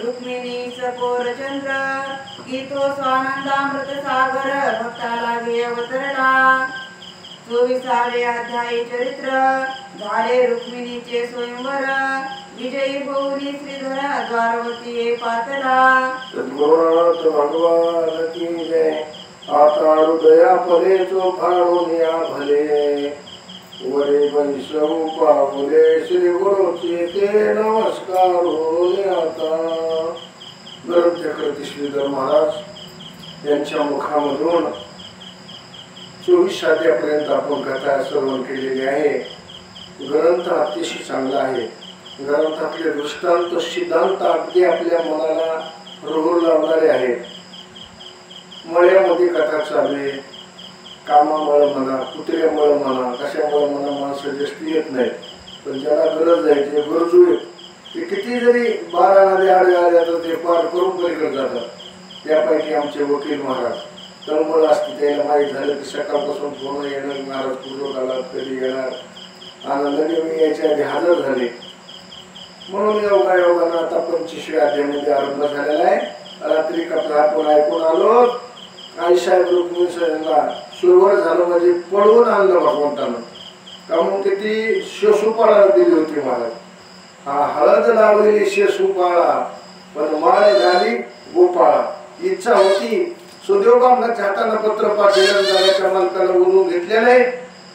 रुक्मिणी सकोर चंद्र गीतो स्वानंदामृत सागर भक्ताला गे अवतरला 24वे अध्यायी चरित्र झाले रुक्मिणीचे स्वयंवर विजयी भौरी श्रीधर द्वारवती पातला सद्गुरुनाथ भगवान की जय आता हृदया पदे चोखाळून या भले वरे वैष्णव पावले श्री गुरुचे ते नमस्कार होले आता ग्रंथकृती श्रीधर महाराज यांच्या मुखामधून 24 अध्यायापर्यंत आपण कथा श्रवण केलेली आहे. ग्रंथ अतिशय चांगला आहे. ग्रंथातले दृष्टांत सिद्धांत अगदी आपल्या मनाला रोहर लावणारे आहेत. मळ्यामध्ये कथा चालू आहे. कामामुळे म्हणा, कुत्र्यामुळे म्हणा, कशामुळे म्हणा माणसं जास्त येत नाहीत. पण ज्याला गरज आहे जे गरजू आहेत ते किती जरी 12 नदी आडे आल्या तर ते पार करून पलीकडे जातात. त्यापैकी आमचे वकील महाराज तळमळ असते. त्याला माहीत झालं की सकाळपासून फोन येणार, महाराज पूर्वक आला कधी येणार आणि लगे मी याच्या आधी हजर झाले. म्हणून योगायोगानं आता 25व्या अध्यायामध्ये आरंभ झालेला आहे. रात्री कथा आपण ऐकून आलो. आईसाहेब रुक्मिणीला सुरुवात झालं म्हणजे पळवून आणलं भगवंतानं. का मग किती शेसूपाळा दिली होती महाराज. हा हळद लावलेली शेसूपाळा पण माळ झाली गोपाळा. इच्छा होती सुदेवबाबांच्या हातानं पत्र पाठवलं, जाण्याच्या मालकाला बोलवून घेतलेलं आहे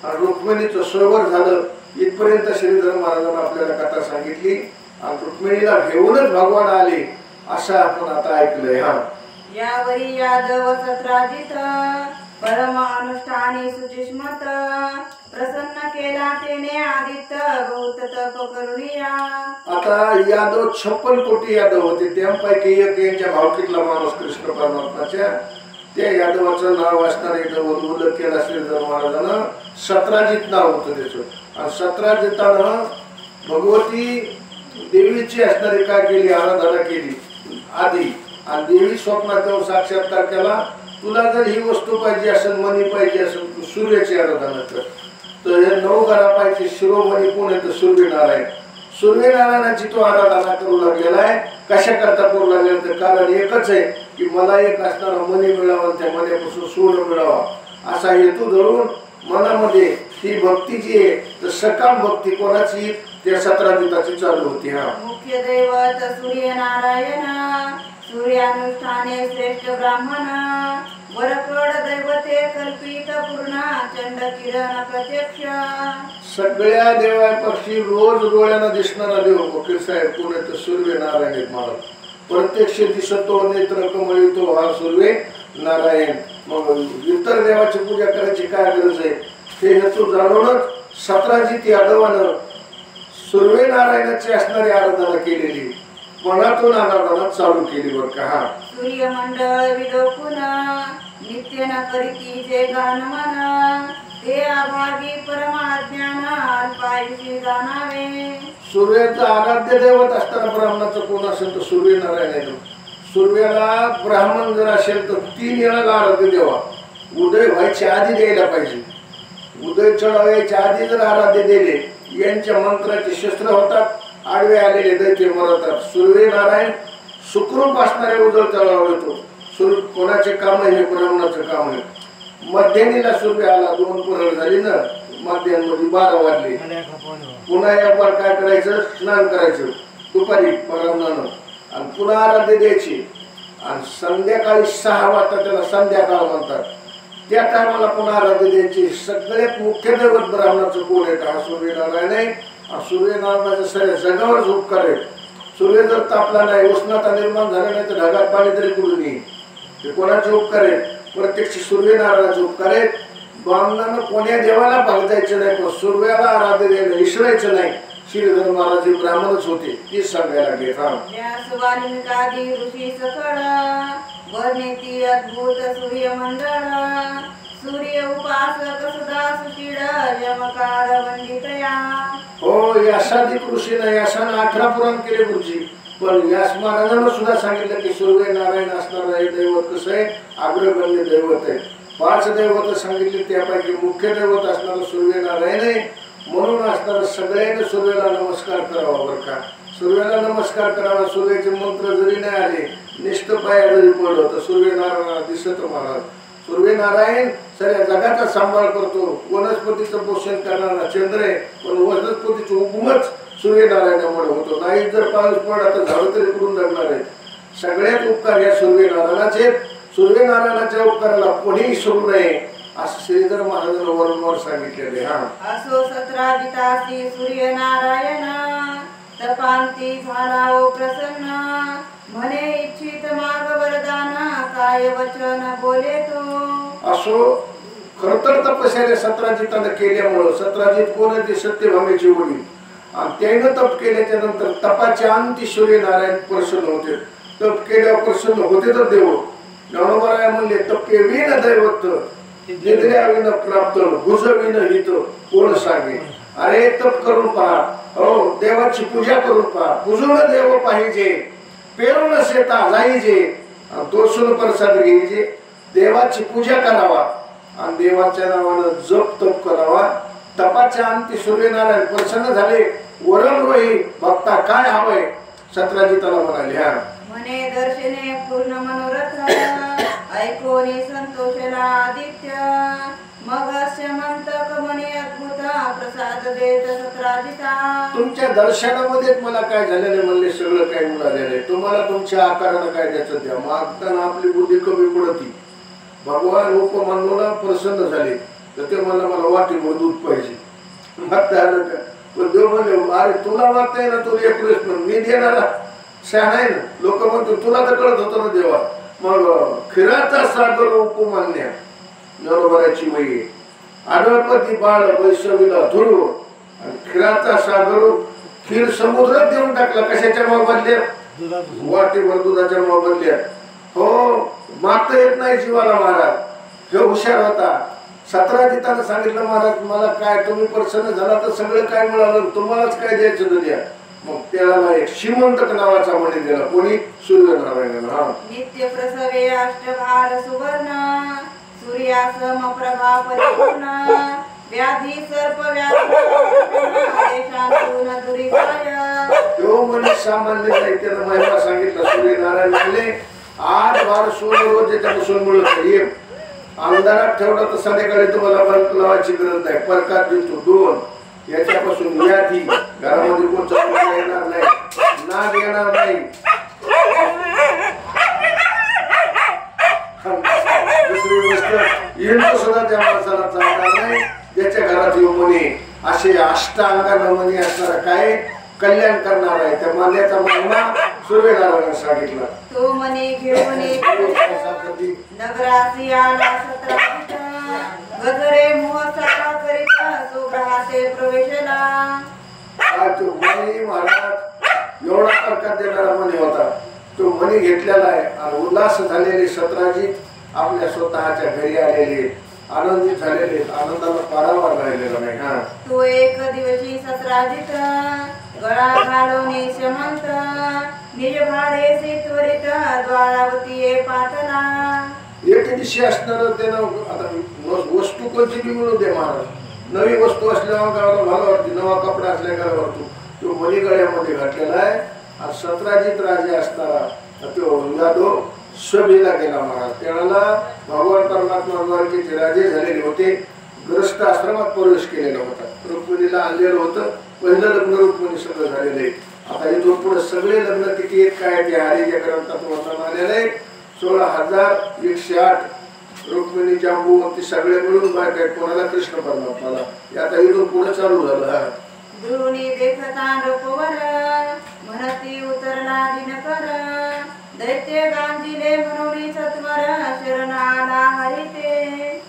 आणि रुक्मिणीचं स्वयंवर झालं. इथपर्यंत श्रीधर महाराजांना आपल्याला कथा सांगितली आणि रुक्मिणीला घेऊनच भगवान आले असं आपण आता ऐकलंय. हा यावरी यादव सत्राजित परम अनुष्ठानी सुचिष्मत प्रसन्न केला तेने आदित्य बहुत तप करुणिया. आता यादव 56 कोटी यादव होते. त्यापैकी एक यांच्या भावकीतला माणूस कृष्ण परमात्माच्या त्या यादवाचं नाव असणार इथं उल्लेख केला श्रीधर महाराजांना. सत्राजित नाव होतं त्याचं. आणि सत्राजितानं भगवती देवीची असणारी काय केली, आराधना केली आधी. आणि देवी स्वप्नात येऊन साक्षात्कार केला. तुला जर ही वस्तू पाहिजे असेल, मनी पाहिजे असेल, तू सूर्याची आराधना कर. तर हे 9 घरापायचे शिरोमणी कोण आहे तर सूर्यनारायण. सूर्यनारायणाची तो आराधना करू लागलेला आहे. कशा करता करू लागलेला तर कारण एकच आहे की मला एक असणारा मनी मिळावा, त्या मनीपासून सोनं मिळावा असा हेतू धरून मनामध्ये ही भक्ती जी आहे तर सकाम भक्ती कोणाची त्या सत्राजिताची चालू होती. हा मुख्य दैवत सूर्यनारायण सूर्यानुष्ठाने श्रेष्ठ ब्राह्मण वरकड दैवते कल्पित पूर्ण चंड किरण प्रत्यक्ष. सगळ्या देवापक्षी रोज डोळ्यानं दिसणारा देव वकील साहेब कोण आहे तर सूर्यनारायण महाराज. प्रत्यक्ष दिसतो नेत्र कमळितो हा सूर्य नारायण. मग इतर देवाची पूजा करायची काय गरज आहे हे हेतू जाणूनच सत्राजित यादवानं सूर्यनारायणाची असणारी आराधना केलेली. मनातून आराधना चालू केली बरं का. हा सूर्यमंडळ विलोकून नित्य न करीती जे गान मन ते अभागी परमाज्ञान अल्पायुषी जाणावे. सूर्याचं आराध्य दैवत असताना ब्राह्मणाचं कोण असेल तर सूर्यनारायण आहे. सूर्याला ब्राह्मण जर असेल तर 3 वेळा आराध्य देवा. उदय व्हायच्या आधी द्यायला पाहिजे. उदय चढवायच्या आधी जर आराध्य दिले यांच्या मंत्राचे शस्त्र होतात. आडवे आलेले दैत्य मरतात. सूर्यनारायण सुखरूप असणारे उदय चढावा येतो. सूर्य कोणाचे काम आहे, ब्राह्मणाचं काम आहे. मध्यानीला सूर्य आला 2 पहर झाली ना, मध्यामध्ये 12 वाजले. पुन्हा एक बार काय करायचं, स्नान करायचं दुपारी ब्राह्मणानं आणि पुन्हा आराध्य द्यायची. आणि संध्याकाळी 6 वाजता त्याला संध्याकाळ म्हणतात. त्या टायमाला पुन्हा आराध्य द्यायची. सगळ्यात मुख्य दैवत ब्राह्मणाचं कोण आहे हा सूर्यनारायण आहे. सूर्यनारायणाचं सगळ्या जगावर उपकार आहे. सूर्य जर तापला नाही, उष्णता निर्माण झाली नाही तर ढगात पाणी तरी कुठून येईल. ते कोणाचे उपकार आहेत? प्रत्यक्ष सूर्यनारायणाचे उपकार आहेत. ब्राह्मणानं कोण्या देवाला बघायचं नाही पण सूर्याला आराध्य द्यायला विसरायचं नाही. श्रीधर महाराज हे ब्राह्मणच होते ते सांगायला घेत. ऋषी सकळ वर्णिती अद्भुत सूर्यमंडळ सूर्य उपासक सुधा सुशीळ यमकार वंदितया. हो यशाधिक ऋषीने यशानं 18 पुराण केले गुरुजी. पण व्यास महाराजांना सुद्धा सांगितलं की सूर्यनारायण असणारं हे दैवत कसं आहे, अग्रगण्य दैवत आहे. 5 दैवत सांगितले त्यापैकी मुख्य दैवत असणारं सूर्यनारायण आहे. म्हणून असणारं सगळ्यांनी सूर्याला नमस्कार करावा बरं का. सूर्याला नमस्कार करावा. सूर्याचे मंत्र जरी नाही आले, निष्ठ पाया जरी पडलं तर सूर्यनारायणाला दिसत महाराज. सूर्यनारायण सगळ्या जगाचा सांभाळ करतो. वनस्पतीचं पोषण करणारा चंद्र आहे, पण वनस्पतीचं हुकूमच सूर्यनारायणामुळे होतो. नाही जर पाऊस पडला तर झाडं तरी कुठून जगणार आहे. सगळ्यात उपकार या सूर्यनारायणाचे. सूर्यनारायणाच्या उपकाराला कोणीही सोडू नये असं श्रीधर महाराजांना वारंवार सांगितलेले. हा असो 17 जितासी सूर्यनारायण तपांती झाला ओ प्रसन्न म्हणे इच्छित माग वरदान काय वचन बोले तो. असो खर तर तपश्चर्या सतराजितानं केल्यामुळं, सतराजित कोण आहे ते सत्यभामेचे वडील, आणि त्यानं तप केल्याच्या नंतर तपाच्या अंती सूर्यनारायण प्रसन्न होते. तप केल्यावर प्रसन्न होते तर देव. ज्ञानोबराय म्हणले तपे विन दैवत निद्र्या विन प्राप्त गुजविन हित कोण सांगे. अरे तप करून पहा, हो देवाची पूजा करून पहा. पूजून देव पाहिजे, पेरून शेता जाईजे, तोसून प्रसाद घ्यायचे. देवाची पूजा करावा आणि देवाच्या नावानं जप तप करावा. तपाच्या अंती सूर्यनारायण प्रसन्न झाले. वरण रोही भक्ता काय हवंय सतराजिताला म्हणाले. हा म्हणे दर्शने पूर्ण मनोरथ ऐकोनी संतोषला आदित्य मग म्हणतक म्हणे अद्भुत प्रसाद देत सतराजिता. तुमच्या दर्शनामध्येच मला काय झालेलं म्हणले सगळं काय मिळालेलं आहे. तुम्हाला तुमच्या आकारानं काय द्यायचं द्या. मागताना आपली बुद्धी कमी पडती. भगवान उपमानूला प्रसन्न झाले तर ते मला वाटीभर दूध पाहिजे. मागता आलं का, पण देव म्हणले अरे तुला वाटतंय ना तुला एक पण मी देणारा शहाणा आहे ना. लोक म्हणतो तुला तर कळत होतं ना देवा. मग खिराचा सागर उपमान्या नरोबराची वही आडळपती बाळ वैष्णवीला ध्रुव आणि खिराचा सागर खीर समुद्रात देऊन टाकला. कशाच्या मोबदल्यात? वाटीभर दुधाच्या मोबदल्यात. हो मागता येत नाही जीवाला महाराज. हे हुशार होता. सतराजितानं सांगितलं महाराज मला काय तुम्ही प्रसन्न झाला तर सगळं काय मिळालं, तुम्हालाच काय द्यायचं तर द्या. मग त्याला एक श्रीमंतक नावाचा म्हणे दिला. कोणी? सूर्यनारायणानं. हा नित्य प्रसवे अष्टभार सुवर्ण सूर्यासम प्रभा परिपूर्ण व्याधी सर्प देशांतून दुरिताय. तो मनुष्य सामान्य नाही. त्यानं महिमा सांगितला. सूर्यनारायण म्हणले 8 बार सोनं रोज त्याच्यापासून मिळत नाही. अंधारात ठेवलं तर संध्याकाळी तुम्हाला बल्ब लावायची गरज नाही. परकात देतो 2. याच्यापासून व्याधी घरामध्ये कोणतं येणार नाही, नाग येणार नाही. दुसरी गोष्ट इंद्र सुद्धा त्या माणसाला चालणार नाही ज्याच्या घरात येऊ म्हणे. असे अष्टांगानं म्हणे असणारा काय कल्याण करणार आहे. त्या मान्याचा महिमा सूर्यनारायण सांगितला. तो म्हणे घेऊन नगरासी आला 17 गजरे मोहसाला करिता सोबराते प्रवेशला. तो मणी महाराज एवढा प्रकार देणारा मणी होता. तो मणी घेतलेला आहे आणि उल्हास झालेले सतराजित आपल्या स्वतःच्या घरी आलेले आनंदित झालेले. आनंदाला पारावार राहिलेला नाही. हा तो एक दिवशी सतराजित गळा घालून श्रीमंत निज भारे त्वरित द्वारावती पातला. एक दिवशी असणार त्यानं आता वस्तू कोणती बी मिळू दे महाराज. नवी वस्तू असल्यावर गावाला भाला वाटते, नवा कपडा असल्या गावाला वाटतो. तो मणी गळ्यामध्ये घातलेला आहे. आणि सतराजित राजे असताना तो यादव सभेला गेला महाराज. त्याला भगवान परमात्मा द्वारकेचे राजे झालेले होते. ग्रस्त आश्रमात प्रवेश केलेला होता. रुक्मिणीला आणलेलं होतं. पहिलं लग्न रुक्मिणी सगळं झालेलं आहे. आता इथून पुढे सगळे लग्न किती आहेत काय ते हरीच्या ग्रंथात वाचन आलेलं आहे. 16,108 रुक्मिणी जांबूवंती सगळे मिळून बायका आहेत. कोणाला? कृष्ण परमात्माला. आता इथून पुढे चालू झालं. हा दुरुनी देखता नृपवर म्हणती उतरला दिनकर दैत्य गांजिले म्हणून सत्वर शरण आला हरिते.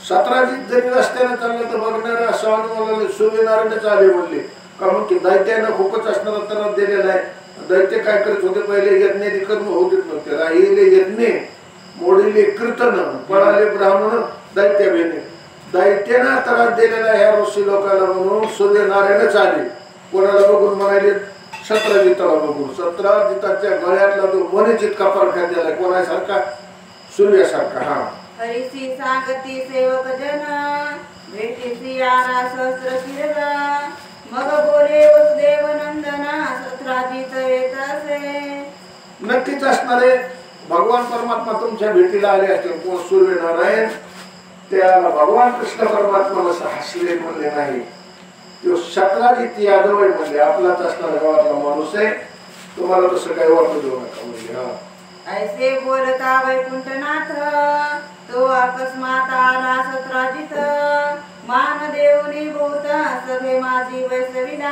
सतराजित जरी रस्त्याने चाललं तर बघणारे असं अनुभव सूर्यनारायणच आले म्हणले. कारण की दैत्यानं खूपच असणारा त्रास दिलेला आहे. दैत्य काय करत होते पहिले यज्ञ कर्म होतेच नव्हते. राहिले यज्ञ मोडीले कीर्तन पळाले ब्राह्मण दैत्य भेने. दैत्यानं त्रास दिलेला ह्या ऋषी लोकांना म्हणून सूर्यनारायणच आले. कोणाला बघून म्हणाले? सतराजिताला बघून. सतराजिताच्या गळ्यातला तो मनीच इतका परखात दिलाय. कोणासारखा? सूर्यासारखा. हा हरिसी सांगती सेवक जन भेटीसी आला सहस्र किरण मग बोले वसुदेव नंदना सत्राजित येत असे. नक्कीच असणारे भगवान परमात्मा तुमच्या भेटीला आले असतील. कोण सूर्यनारायण त्याला भगवान कृष्ण परमात्मा असं हसले म्हणले नाही. तो सत्राजित यादव आहे म्हणले. आपलाच असणारा गावातला माणूस आहे. तुम्हाला तसं काही वाटू देऊ नका म्हणजे. हा ऐसे बोलता वैकुंठनाथ तो अकस्मात आला सत्राजित. मान देऊनी भूत सभे माझी वैसविला.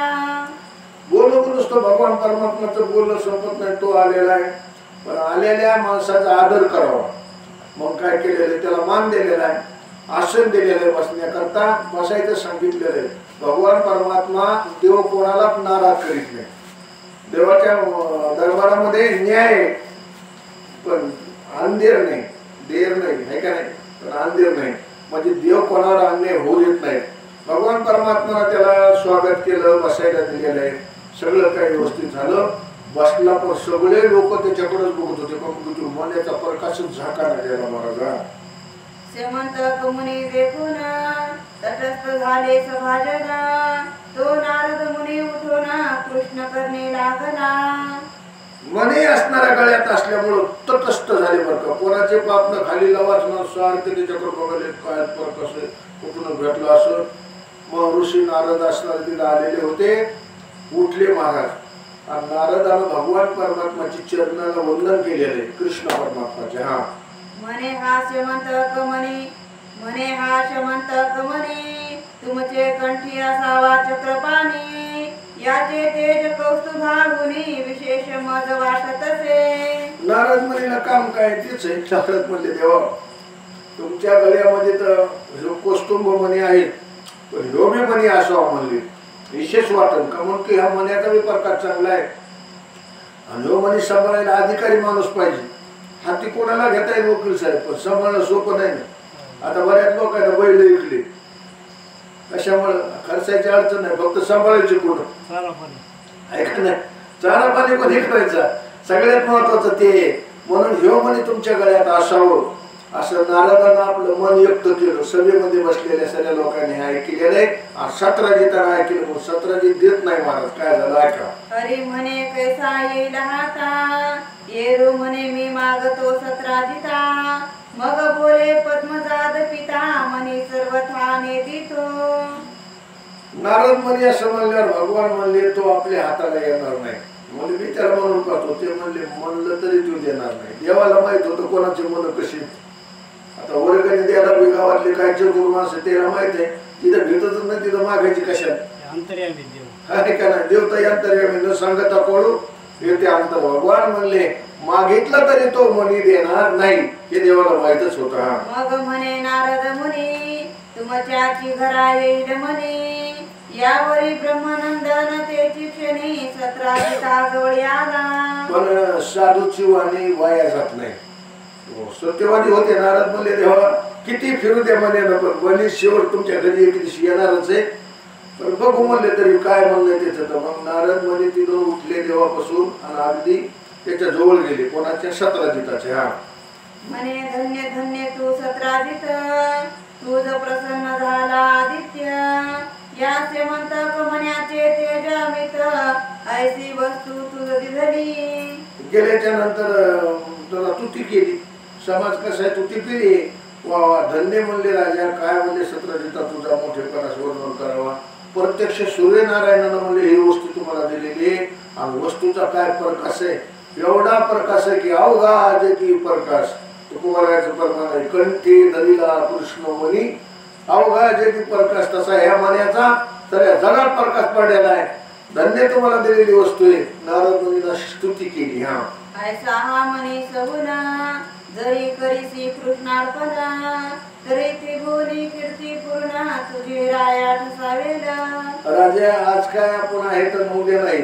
बोलून नुसतं भगवान परमात्माचं बोलणं संपत नाही. तो आलेला आहे पण आलेल्या माणसाचा आदर करावा. मग काय केलेलं त्याला मान दिलेला आहे. आसन दिलेलं आहे बसण्याकरता. बसायचं सांगितलेलं आहे. भगवान परमात्मा देव कोणालाच नाराज करीत नाही. देवाच्या दरबारामध्ये न्याय आहे पण अंधेर नाही. देर नाही आहे का नाही पण अंधेर नाही. म्हणजे देव कोणावर अन्याय होऊ देत नाही. भगवान परमात्मा त्याला स्वागत केलं. बसायला दिलेलं आहे. सगळं काही व्यवस्थित झालं. बसला पण सगळे लोक त्याच्याकडेच बघत होते. पण मनाचा प्रकाशच झाका नाही द्यायला महाराज. श्रीमंत मुनी देखून तटस्थ झाले सभाजना. तो नारद मुनी उठून कृष्ण करणे लागला. मने असणाऱ्या गळ्यात असल्यामुळं तटस्थ झाले बरं का. कोणाचे पाप न खाली वाचणार सारखे त्याच्याकडे बघायला काय प्रकाश कुठून भेटलं असं. मग ऋषी नारद असणारे तिला आलेले होते. उठले महाराज आणि नारदानं भगवान परमात्माची चरणाला वंदन केलेले कृष्ण परमात्माचे. हा म्हणे हा श्रीमंत कमनी तुमचे कंठी असावा चक्रपाणी. याचे तेज कौस्तुभागुनी विशेष मज वाटत असे. नारद मुनीला काम काय तेच आहे. नारद म्हणले देवा तुमच्या गळ्यामध्ये तर कौस्तुभ मणी आहेत पण ह्यो बी मणी असावा म्हणले विशेष वाटत का. म्हणून की हा मण्याचा बी प्रकार चांगला आहे आणि ह्यो मणी सांभाळायला अधिकारी माणूस पाहिजे. हाती कोणाला घेता येईल वकील साहेब पण सांभाळणं सोपं नाही ना. आता बऱ्याच लोकांना बैल विकले कशामुळे खर्चाची अडचण नाही. फक्त सांभाळायची कोण ऐका नाही. चारा पाणी पण हे करायचा सगळ्यात महत्वाचं ते. म्हणून ह्यो मणी तुमच्या गळ्यात असावं असं नारदानं आपलं मन व्यक्त केलं. सभेमध्ये बसलेल्या सगळ्या लोकांनी ऐकलेलं आहे. आणि सत्राजितानं ऐकलं. मग सत्राजित देत नाही महाराज. काय झालं ऐका. हरी म्हणे कैसा येईल हाता. येरू म्हणे मी मागतो सत्राजिता. मग बोले पद्मजाद पिता म्हणे सर्वथाने दितो. नारद म्हणे असं म्हणल्यावर भगवान म्हणले तो आपल्या हाताला येणार नाही. म्हणजे मी त्याला म्हणून पाहतो. ते म्हणले म्हणलं तरी तू देणार नाही. देवाला माहित होतं कोणाचे मन कशी. आता वर्गाने द्यायला बी गावातले काय गुरु माणसं त्याला माहित आहे. तिथं भेटतच नाही तिथं मागायची कशात आहे का नाही. देवता अंतर्यामी न सांगता पळू येते अंतर. भगवान म्हणले मागितलं तरी तो मनी देणार नाही हे देवाला माहितच होत. मग म्हणे नारद मुनी तुमच्याची घरा येईल म्हणे. यावरी ब्रह्मानंदन तेची क्षणी सत्राजिता जवळ आला. पण साधूची वाणी वाया जात नाही. सत्यवादी होते. नारद म्हणले देवा किती फिरू द्या म्हणे पण बनी शेवट तुमच्या घरी एक दिवशी येणारच आहे. पण बघू म्हणले तरी काय म्हणलं त्याचं. तर मग नारद म्हणे तिथून उठले देवापासून आणि अगदी त्याच्या जवळ गेले. कोणाच्या सत्राजिताचे. हा म्हणे धन्य धन्य तू सत्राजित. तुझ प्रसन्न झाला आदित्य. या श्रीमंत कमण्याचे तेज अमित. ऐसी वस्तू तुझ दिधली. गेल्याच्या नंतर त्याला तुती केली. समाज कसा आहे तुती पिली. वा वा धन्य म्हणले राजा. काय म्हणले सत्राजिता तुझा मोठेपणास वर्णन करावा. प्रत्यक्ष सूर्यनारायणानं म्हणले ही वस्तू तुम्हाला दिलेली आहे आणि वस्तूचा काय प्रकाश आहे. एवढा प्रकाश आहे की अवघा जगी प्रकाश. तुकोबारायचं प्रमाण आहे. कंठी दलिला कृष्ण मणी अवघा जगी प्रकाश. तसा ह्या मण्याचा तर जगात प्रकाश पडलेला आहे. धन्य तुम्हाला दिलेली वस्तू आहे. नारद मुनीनं स्तुती केली. हा ऐसा हा मनी सगुना. जरी करीसी कृष्णार्पणा. तरी त्रिभुवनी कीर्ती पूर्ण तुझी राया ठसावेल. राजा आज काय आपण आहे तर उद्या नाही.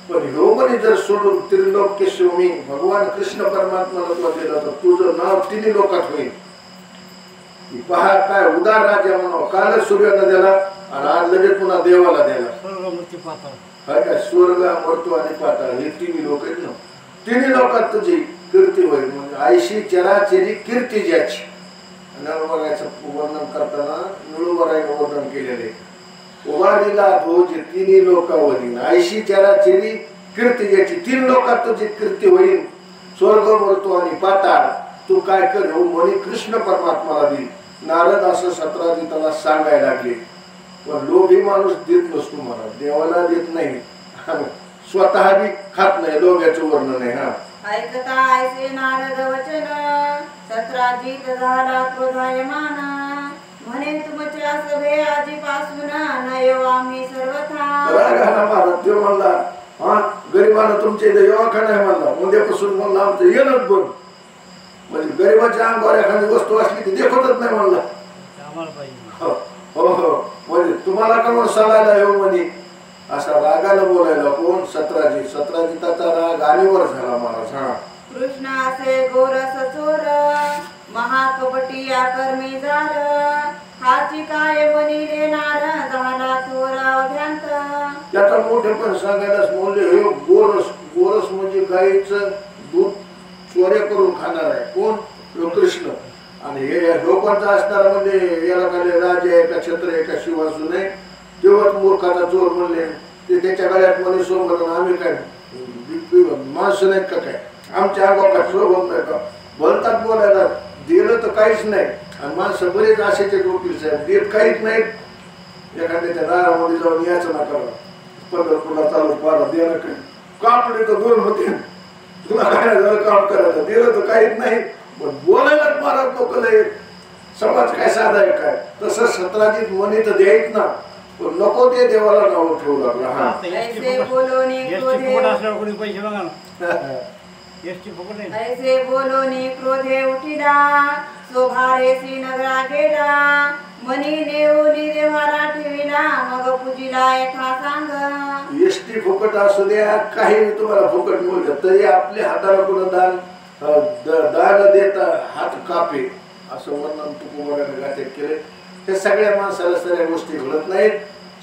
पण ह्यो मनी जर सोडून त्रिलोक्येश्वमी भगवान कृष्ण परमात्माला तुला दिला तर तुझं नाव तिन्ही लोकात होईल. पहा काय उदार राजा म्हणावं. कालच सूर्याला दिला आणि आज लगेच पुन्हा देवाला दिला. हा काय स्वर्ग मृत्यू आणि पाताळ हे तिन्ही लोक आहेत ना. तिन्ही लोकात तुझी कीर्ती होईल. म्हणजे आयशी चराचरी कीर्ती ज्याची. नळवरायचं वर्णन करताना नळवरायचं वर्णन केलेले. उभारीला ध्वज तिन्ही लोकावरील, ऐशी चराचरी कीर्ती याची, 3 लोकात तुझी कीर्ती होईल, स्वर्ग मृत्यू आणि पाताळ. तू काय कर हो म्हणे कृष्ण परमात्माला दे. नारद असं सत्राजिताला सांगायला लागले. पण लोभी माणूस देत नसतो मला, देवाला देत नाही, स्वतः बी खात नाही, लोभ्याचं वर्णन आहे. हा ऐकता ऐसे नारद वचन, सत्राजित झाला क्रोधायमान. म्हणे तुमच्या सभे आधीपासून नयो आम्ही सर्वथा. देव म्हणला, हा गरिबांना तुमच्या इथे येवा का नाही म्हणला, उद्यापासून म्हणला आमचं येणच बंद. म्हणजे गरिबाच्या अंगावर एखादी वस्तू असली की देखतच नाही म्हणला. हो हो, म्हणजे तुम्हाला का म्हणून सलायला येऊ म्हणे, असा रागानं बोलायला कोण? सत्राजित. सत्राजिताचा राग आलीवर झाला महाराज. हा कृष्ण असे गोरस चोर, महाकपटी आकर्मी जार. हाची काय बनी देणार, झाला थोर अभ्यंत. त्याचा मोठे पण सांगायलाच म्हणले, हे गोरस. गोरस म्हणजे गाईचं दूध चोऱ्या करून खाणार आहे कोण? कृष्ण. आणि हे लोकांचा असणारा म्हणजे याला काय राजा आहे का छत्र आहे का शिवासू नाही, तेव्हाच मूर्खाचा चोर म्हणले. ते त्याच्या गळ्यात म्हणे सोबत, आम्ही काय माणसं नाहीत का काय, आमच्या अंगावर काय सोबत नाही का? बोलतात बोलायला, दिलं तर काहीच नाही. आणि माणसं बरेच असेच वकील साहेब, देत काहीच नाहीत. एखाद्याच्या दारामध्ये जाऊन यायचं ना करा, पंढरपूरला चालू पारा देणं काही कापडे तर 2 होते, तुला काय झालं काम करायचं, दिलं तर काहीच नाही. पण बोलायलाच महाराज लोक लय, समाज काय साधा आहे काय. तसं सत्राजित म्हणे तर द्यायच ना, पण नको ते देवाला नाव ठेवू लागला. हा ऐसे बोलोनी क्रोधे उठिला, शोभारेसी नगरा गेला. मनी नेऊनी देवाला ठेविला, मग पूजिला यथा सांग. एसटी फुकट असू द्या, काही तुम्हाला फुकट मिळतं तरी आपल्या हाताला कोण दान देता हात कापे, असं वर्णन तुकोबाराने गाठे केले. हे सगळ्या माणसाला सगळ्या गोष्टी घडत नाहीत.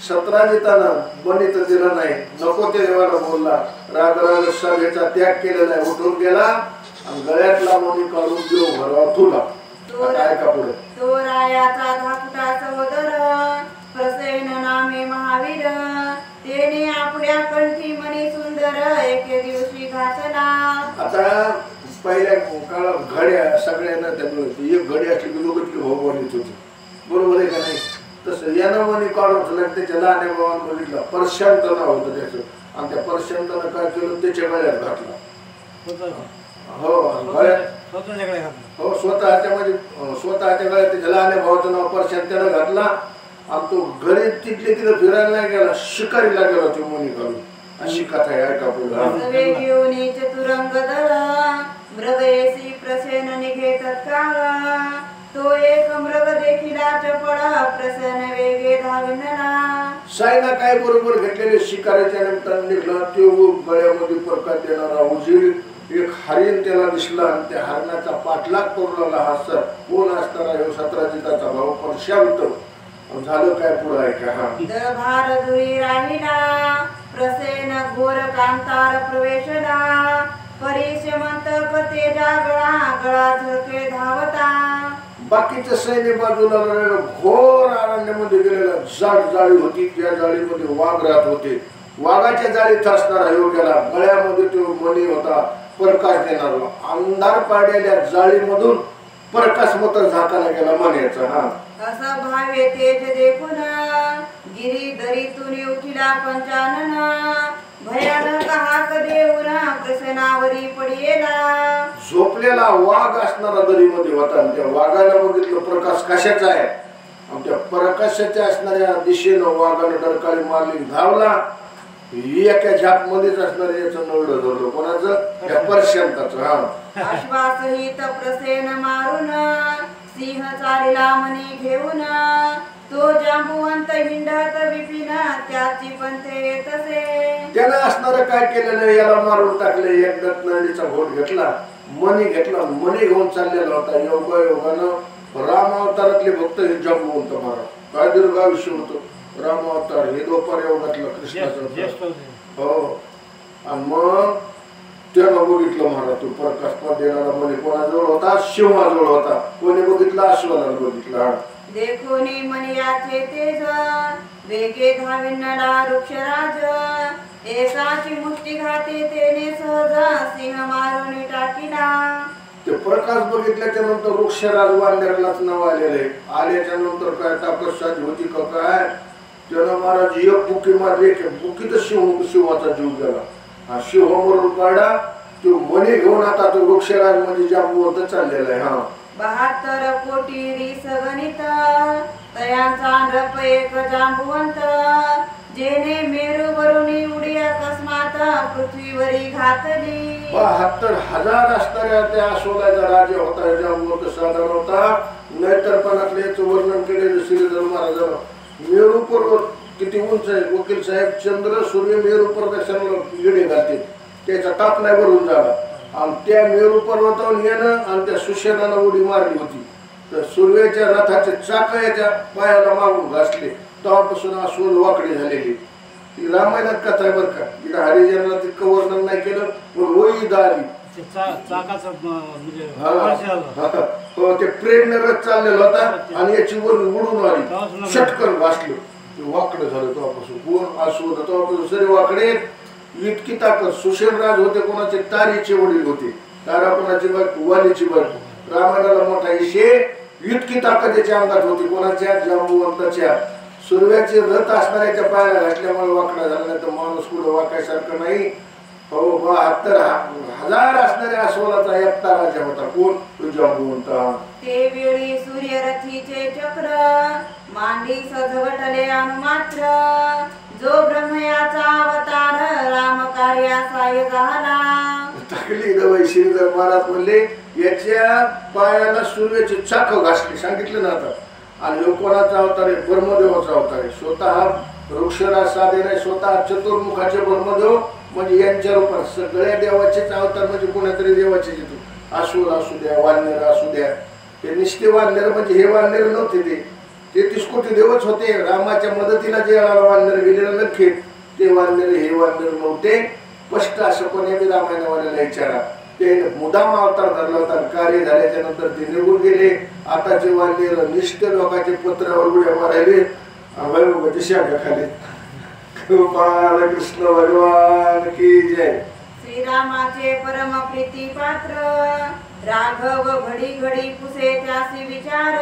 सत्राजितानं बनी तर दिलं नाही, नको ते देवाला बोलला. राग सभेचा त्याग केलेला आहे, उठून गेला आणि गळ्यातला मणी काढून देव भरावा तुला. काय का पुढे? तो रायाचा धाकटा सहोदर, प्रसेन नामे महावीर. तेने आपल्या कंठी मणी सुंदर, एके दिवशी घातला. आता पहिल्या काळात घड्या सगळ्यांना त्यामुळे एक घडी असली की लोक भाऊ बनत होते, बरोबर आहे का नाही? तसं यानं म्हणे काढून ठेवलं. त्याच्या लहान भावानं बघितलं, परशांत नाव होतं त्याचं, आणि त्या परशांतानं काय केलं, त्याच्या गळ्यात घातला. हो गळ्यात, हो स्वतःच्या म्हणजे स्वतःच्या गळ्यात त्याच्या लहान भावाचं नाव परशांत त्यानं घातला. आणि तो घरी तिथले तिथं फिरायला नाही गेला, शिकारीला गेला तो मुनी घालून. अशी कथा आहे, ऐका पुढे. चतुरंग दल, मृगयसी प्रसेन निघे तत्काळ. तो एक मृग देखिला चपळ, प्रसन्न वेगे धाविनला. सायना काय बरोबर घेतलेले शिकारीच्या निमित्तानं निघला. तो गळ्यामध्ये प्रकाश देणारा उजीर एक हरिण त्याला दिसला, आणि त्या हरणाचा पाठलाग करू लागला. हा सर कोण असताना हे सत्राजिताचा भाऊ परशांत. झालं काय पुढे आहे का? हा दभार दुरी राहिला, प्रसेन घोर कांतार प्रवेशला. परिश्यमंत तेजा गळा, गळा झळके धावता. बाकीचं सैन्य बाजूला घोर अरण्यामध्ये गेलेला. जाड जाळी होती, त्या जाळीमध्ये वाघ राहत होते. वाघाच्या जाळीत असणारा योग्याला गळ्यामध्ये तो मणी होता, प्रकाश देणारा. अंधार पाडलेल्या जाळीमधून प्रकाश मत झाकायला गेला मण्याचा. हा असा भावे तेज देखून, गिरी दरीतून उठिला पंचानन. भयानक हाक देऊन, प्रसनावरी पडियेला. झोपलेला वाघ असणारा दरीमध्ये होता. त्या वाघानं बघितलं प्रकाश कशाचा आहे, आणि त्या प्रकाशाच्या असणाऱ्या दिशेनं वाघानं डरकाळी मारली, धावला. एका झाप मध्येच असणाऱ्या याचं नळलं धरलं. कोणाचं? या परशांताचं. हा अश्वासहित प्रसेन मारून, सिंह चालिला मनी घेऊन. तो जांबुवंत हिंडत विपिन, त्याची पंथे येतसे. त्यानं असणारं काय केलेलं, याला मारून टाकले. एक दत्तनळीचा घोट घेतला, मणी घेतला, मणी घेऊन चाललेला होता. योगानं रामावतारातले भक्त हे जांबुवंत महाराज. काय दीर्घ आयुष्य होतं रामावतार. हे दोपार योगातलं कृष्णाचं. हो, आणि मग त्यानं बघितलं महाराज, तो प्रकाश पण देणारा मणी कोणाजवळ होता? शिवाजवळ होता. कोणी बघितला? अश्वाला बघितला. देखोनी मनियाचे तेज, वेगे धाविन्नला वृक्षराज एकाची मुष्टी घाते तेने सहज सिंह मारून टाकीला. ते प्रकाश बघितल्याच्या नंतर वृक्षराज वानरालाच नाव आलेले. आल्याच्या नंतर काय तपस्या होती का काय, त्यानं महाराज एक बुकी मारली, बुकीत शिवाचा जीव गेला. हा शिव मरून काढा तो मणी घेऊन आता तो वृक्षराज म्हणजे जांबूवंत चाललेला आहे. हा 72 कोटी रीस गणित तयांचा नृप एक जांबुवंत जेने मेरू वरुणी उडी अकस्मात पृथ्वीवरी घातली. 72,000 असणाऱ्या त्या अश्वलाचा राजा होता, जांबुवंत साधारण होता. नैतरपणातले याचं वर्णन केलेलं श्रीधर महाराजांना. मेरू पर्वत किती उंच आहे, वकील साहेब चंद्र सूर्य मेरू प्रदक्षिणाला गिडे घालते, त्याचा टाप नाही भरून झाला. आणि त्या मेरू पर्वतावर येणं आणि त्या सुशेनाला उडी मारली होती, तर सूर्याच्या रथाचे चाक याच्या पायाला मागून घासले, तेव्हापासून अस्वल वाकडी झालेली. ती रामायणात कथा आहे बरं का. तिला हरिजनाला तितकं वर्णन नाही केलं, पण वही आली. ते प्रेमने रथ चाललेला होता आणि याची वर उडून आली, शटकन घासलं, वाकडं झालं. तेव्हापासून कोण अस्वल, तेव्हापासून सरी वाकडे. इतकी ताकद. सुशेनराज होते, कोणाचे तारीचे वडील होते, तारा कोणाची बायको, वालीची बायको. रामायणाला मोठा इशे. इतकी ताकद याच्या अंगात होती, कोणाच्या, जांबुवंताच्या. सूर्याचे रथ असणाऱ्याच्या पायाला घातल्यामुळे वाकडा झाला, नाही तर माणूस पुढे वाकायसारखं नाही. हो 72,000 असणाऱ्या अस्वलाचा एकटा राजा होता. कोण? तो जांबुवंत. ते वेळी सूर्यरथीचे चक्र मांडी सजवटले अनुमात्र जो ब्रह्मयाचा अवतार राम कार्यासाय झाला. टाकली दवाई. श्रीधर महाराज म्हणले याच्या पायाला सूर्याचे चाक घासले, सांगितलं ना आता. आणि ह्यो कोणाचा अवतार आहे? ब्रह्मदेवाचा अवतार आहे. स्वतः वृक्षराज साधे नाही, स्वतः चतुर्मुखाचे ब्रह्मदेव म्हणजे यांच्या रूपात सगळ्या देवाचेच अवतार. म्हणजे कोणातरी देवाचे येतो. असूर असू द्या, वानर असू द्या, ते निष्ठे वानर म्हणजे हे वानर नव्हते, ते 33 कोटी देवच होते. रामाच्या मदतीला जे वानर गेलेलं नक्की ते वानर हे वानर नव्हते. स्पष्ट असं कोणी बी रामायणावाल्याला विचारा. ते मुदाम अवतार धरला होता. कार्य झाल्याच्या नंतर ते निघून गेले. आताचे वानर निष्ठ लोकांचे पत्रावर उड्या मारायले, खाली. कृष्ण भगवान की जय. श्रीरामाचे परम प्रीती पात्र राघव घडी घडी पुसे त्यासी विचार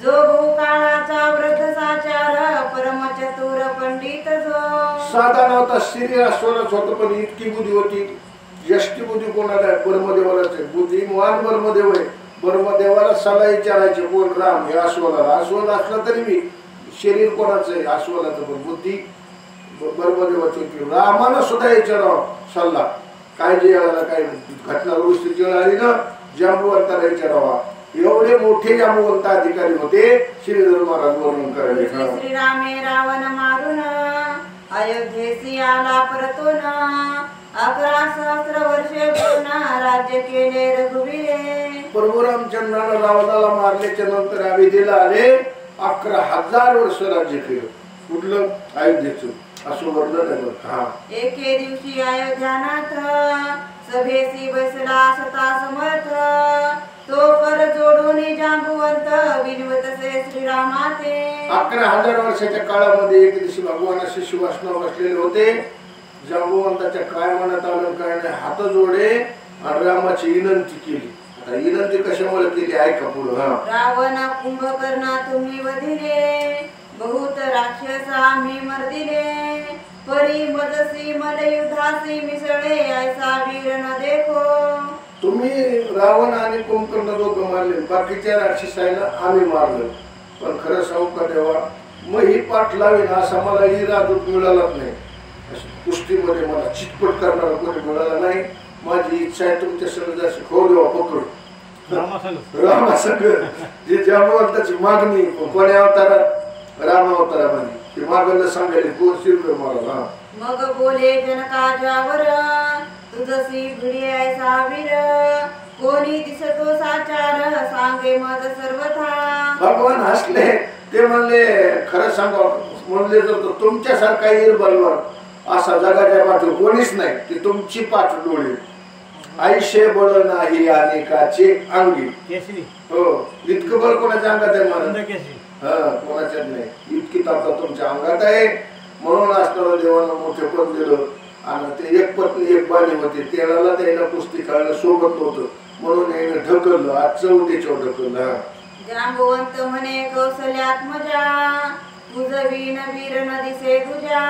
जो भूकाळाचा वृद्ध साचार परम चतुर पंडित जो. साधा नव्हता, श्री अस्वलच होतं, पण इतकी बुद्धी होती. यष्टी बुद्धी कोणाला आहे? ब्रह्मदेवालाच आहे. बुद्धिमान ब्रह्मदेव आहे. ब्रह्मदेवाला सल्ला विचारायचे, कोण? राम. हे अस्वलाला. अस्वल असला तरी मी शरीर कोणाचं आहे? अस्वलाचं. पण बुद्धी ब्रह्मदेवाची होती. रामानं सुद्धा विचारावं सल्ला. काय जे काय घटना दुरुस्तीची वेळ आली ना, जांबुवंताला विचारावा. एवढे मोठे जांबुवंत अधिकारी होते. श्रीधर महाराज वर्णन करायचे. श्रीरामे रावण मारून अयोध्येसी आला परतून 11 सहस्र वर्षे पूर्ण राज्य केले रघुवीरे. प्रभू रामचंद्रानं रावणाला मारल्याच्या नंतर अयोध्येला आले. 11,000 वर्ष राज्य केलं. कुठलं? अयोध्येचं. असं वर्णन आहे बरं. हा. एके दिवशी अयोध्यानाथ सभेसी बसला सता समर्थ तो कर जोडून जांबुवंत विनवतसे श्रीरामाते. 11,000 वर्षाच्या काळामध्ये एक दिवशी भगवानाशी शिवासनावर बसलेले होते. जांबुवंताच्या काय मनात आलं काय नाही, हात जोडे आणि रामाची विनंती केली. आता विनंती कशामुळे केली ऐका पुढं. हा. रावण कुंभकर्ण तुम्ही वधिले बहुत राक्षस आम्ही मर्दिले परी मदसी मलयुधासी मिसळे ऐसा वीर न देखो. तुम्ही रावण आणि कुंभकर्ण दोघं मारले, बाकीच्या राक्षसांना आम्ही मारलं. पण खरं सांगू का देवा, मग ही पाठ लावीन असा मला इरादूत मिळालाच नाही. कुस्तीमध्ये मला चितपट करणारा कोणी मिळाला नाही. माझी इच्छा आहे तुमच्या सगळं खो देवा पकड रामासंग. जे जांबुवंताची मागणी कोण्या अवतारात? राम अवतारामध्ये. ते मागणं सांगायला कोण? श्रीधर महाराज. मग बोले जनकाजावर तुझसी भिडी ऐसा वीर कोणी दिसतो साचार सांगे मज सर्वथा. भगवान हसले. ते म्हणले खरं सांगा, म्हणले तर तुमच्यासारखा ईर बलवान असा जगाच्या पाठीवर कोणीच नाही. ते तुमची पाठ डोळे आयुष्य बळ नाही अनेकाचे अंगी. हो, इतकं बळ कोणाच्या अंगात आहे? मला कोणाच्यात नाही. इतकी ताकद तुमच्या अंगात आहे. म्हणून असणारा देवानं मोठे पण दिलं. आणि ते एक पत्नी एक बाणी होते, तेलाला त्याला कुस्ती खेळायला सोबत नव्हतं म्हणून याने ढकललं. आज चौथीच्या ढकललं. जांबुवंत म्हणे कौशल्यात्मजा, तुझ वीण वीर न दिसे तुझ्या,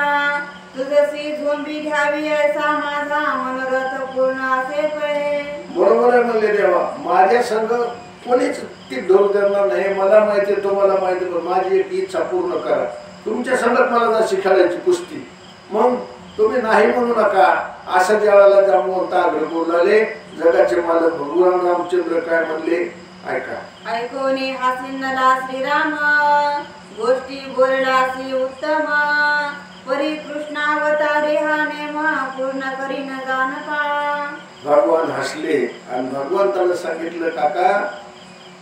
तुझसी झोंबी घ्यावी ऐसा माझा मनोरथ पूर्ण असे पळे. बरोबर आहे म्हणले देवा. माझ्या संग कोणीच ती धरू देणार नाही. मला माहिती तुम्हाला माहिती, पण माझी एक इच्छा पूर्ण करा. तुमच्या संगत मला जर शिकायची कुस्ती, मग तुम्ही नाही म्हणू नका. असं ज्यावेळेला जांबुवंत आग्रह बोलले. जगाचे मालक भगवान रामचंद्र काय म्हणले ऐका. ऐकोनी हासिन्नला श्रीराम, गोष्टी बोललासी उत्तम, परी कृष्णावतारे हा नेम पूर्ण करीन जाणता. भगवान हसले आणि भगवंताला सांगितलं काका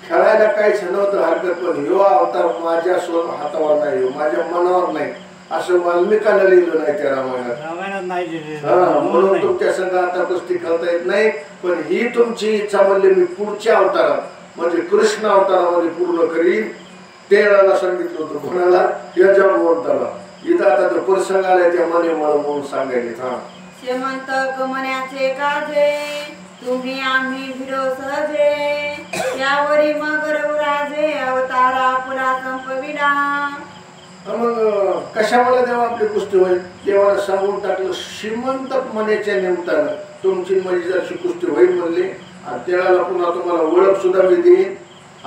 खेळायला काहीच नव्हतं हरकत, पण ह्यो अवतार माझ्या हातावर नाही, माझ्या मनावर नाही. असं वाल्मिकाला लिहिलं नाही त्या रामायणात नाही. म्हणून तुमच्या संघ आता कुस्ती खेळता येत नाही. पण ही तुमची इच्छा म्हणले मी पुढच्या अवतारात म्हणजे कृष्ण अवतारामध्ये पूर्ण करीन. तेळाला सांगितलं होतं कोणाला? या जांबुवंताला. इथं आता तो प्रसंग आलाय त्या मनेमुळे म्हणून सांगायचे. श्रीमंत गमण्याचे काजे, तुम्ही आम्ही भिडो सहजे, त्यावरी मग रघुराजे अवतारा पुरा संपविला. मग कशामुळे देवा आपली कुस्ती होईल? देवाला सांगून टाकलं श्रीमंत मनेच्या निमित्तानं तुमची माझी जरशी कुस्ती होईल म्हणले. आणि तेळाला पुन्हा तुम्हाला ओळख सुद्धा मी देईन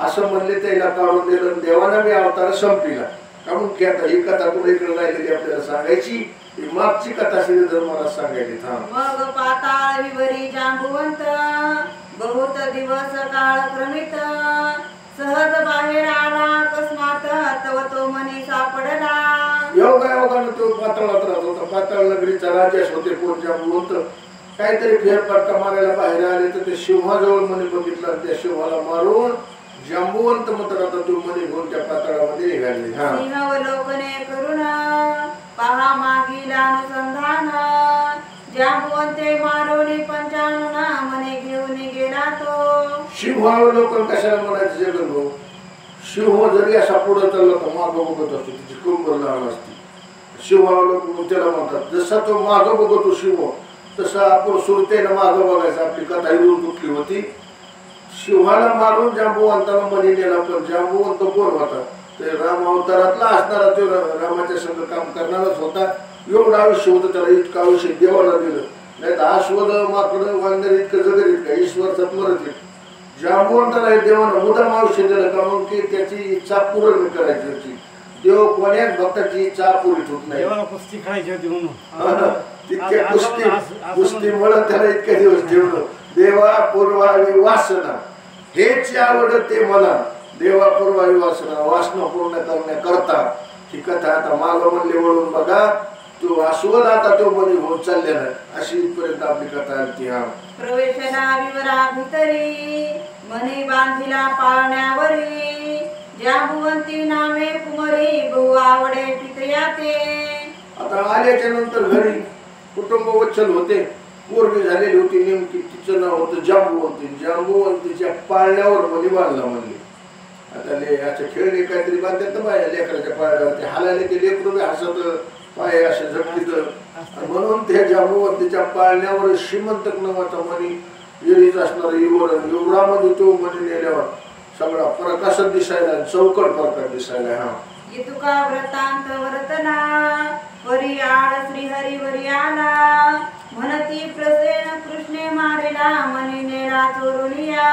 असं म्हणले. त्याला काढून दिलं. देवाना मी अवतार संपविला. काढून की आता ही कथा तुला इकडे राहिलेली आपल्याला सांगायची. ही मागची कथा श्रीधर मला सांगायची. मग पाताळ विवरी जांबुवंत, बहुत दिवस काळ क्रमित, सहज बाहेर आला अकस्मात, तव तो मनी सापडला. योगायोगानं तो पाताळात राहत होता. पाताळ नगरीचा राजाच होते कोण जांबुवंत. काहीतरी फेरफटका मारायला बाहेर आले तर ते सिंहाजवळ मनी बघितला. त्या सिंहाला मारून जांबुवंत मात्र आता तो मनी घेऊन त्या पाताळामध्ये निघाले. सिंहावलोकने करून पहा मागील अनुसंधान, जांबुवंते मारोनी पंचानन, मने घेऊन गेला तो. सिंहावलोकन कशाला म्हणायचं जगन भाऊ? सिंह जरी असा पुढे चालला तर मागं बघत असतो. तिची कंबर लहान असते. सिंहावलोकन त्याला म्हणतात. जसा तो मागं बघतो सिंह तसं आपण सुरतेनं मागं बघायचं. आपली कथा येऊन कुठली होती? सिंहाला मारून जांबुवंताला मनी नेला. पण जांबुवंत कोण होता? ते राम अवतारातला असणारा तो रामाच्या संग काम करणारच होता. एवढं आयुष्य होतं त्याला. इतकं आयुष्य देवाला दिलं. नाही तर आश्वद माकडं वांदर इतकं जगत का ईश्वर सत्मरच. जांबुवंताला हे देवानं मुदाम आयुष्य दिलं का मग की त्याची इच्छा पूर्ण करायची होती. देव कोण्याच भक्ताची इच्छा पुरीत होत नाही. कुस्ती खेळायची होती म्हणून तितक्या कुस्तीमुळे त्याला इतके दिवस ठेवलं. देवा पूर्वावी वासना हेच आवड ते मला. देवा पूर्वावी वासना वासना पूर्ण करण्याकरता ही कथा आता माग म्हणले वळून बघा. तो अस्वल आता तो मध्ये होत चाललेला आहे. अशी इथपर्यंत आपली कथा आली. प्रवेशना विवरा भितरी, मनी बांधिला पाळण्यावरी, जांबुवंती नामे कुमरी, बहु आवडे पितया ते. आता आल्याच्या नंतर घरी कुटुंब वत्सल होते. पोरगी झालेली होती. नेमकी तिचं नाव होतं जांबुवंती. जांबुवंतीच्या पाळण्यावर मनी बांधला म्हणले. आता याच्या खेळणे काहीतरी बांधतात ना बाया लेकराच्या पाळण्यावर. ते हालायला ते लेकरू हसत पाय असे झटकीत. म्हणून त्या जांबुवंतीच्या पाळण्यावर श्रीमंत नावाचा मनी येरीच असणारा युवरामध्ये तो मनी नेल्यावर सगळा प्रकाशात दिसायला. चौकट प्रकाश दिसायला. तुका व्रतांत वर्तना, वरी आड श्रीहरी वरी आला, म्हणती प्रसेन कृष्णे मारेला, मनी नेला चोरुनिया.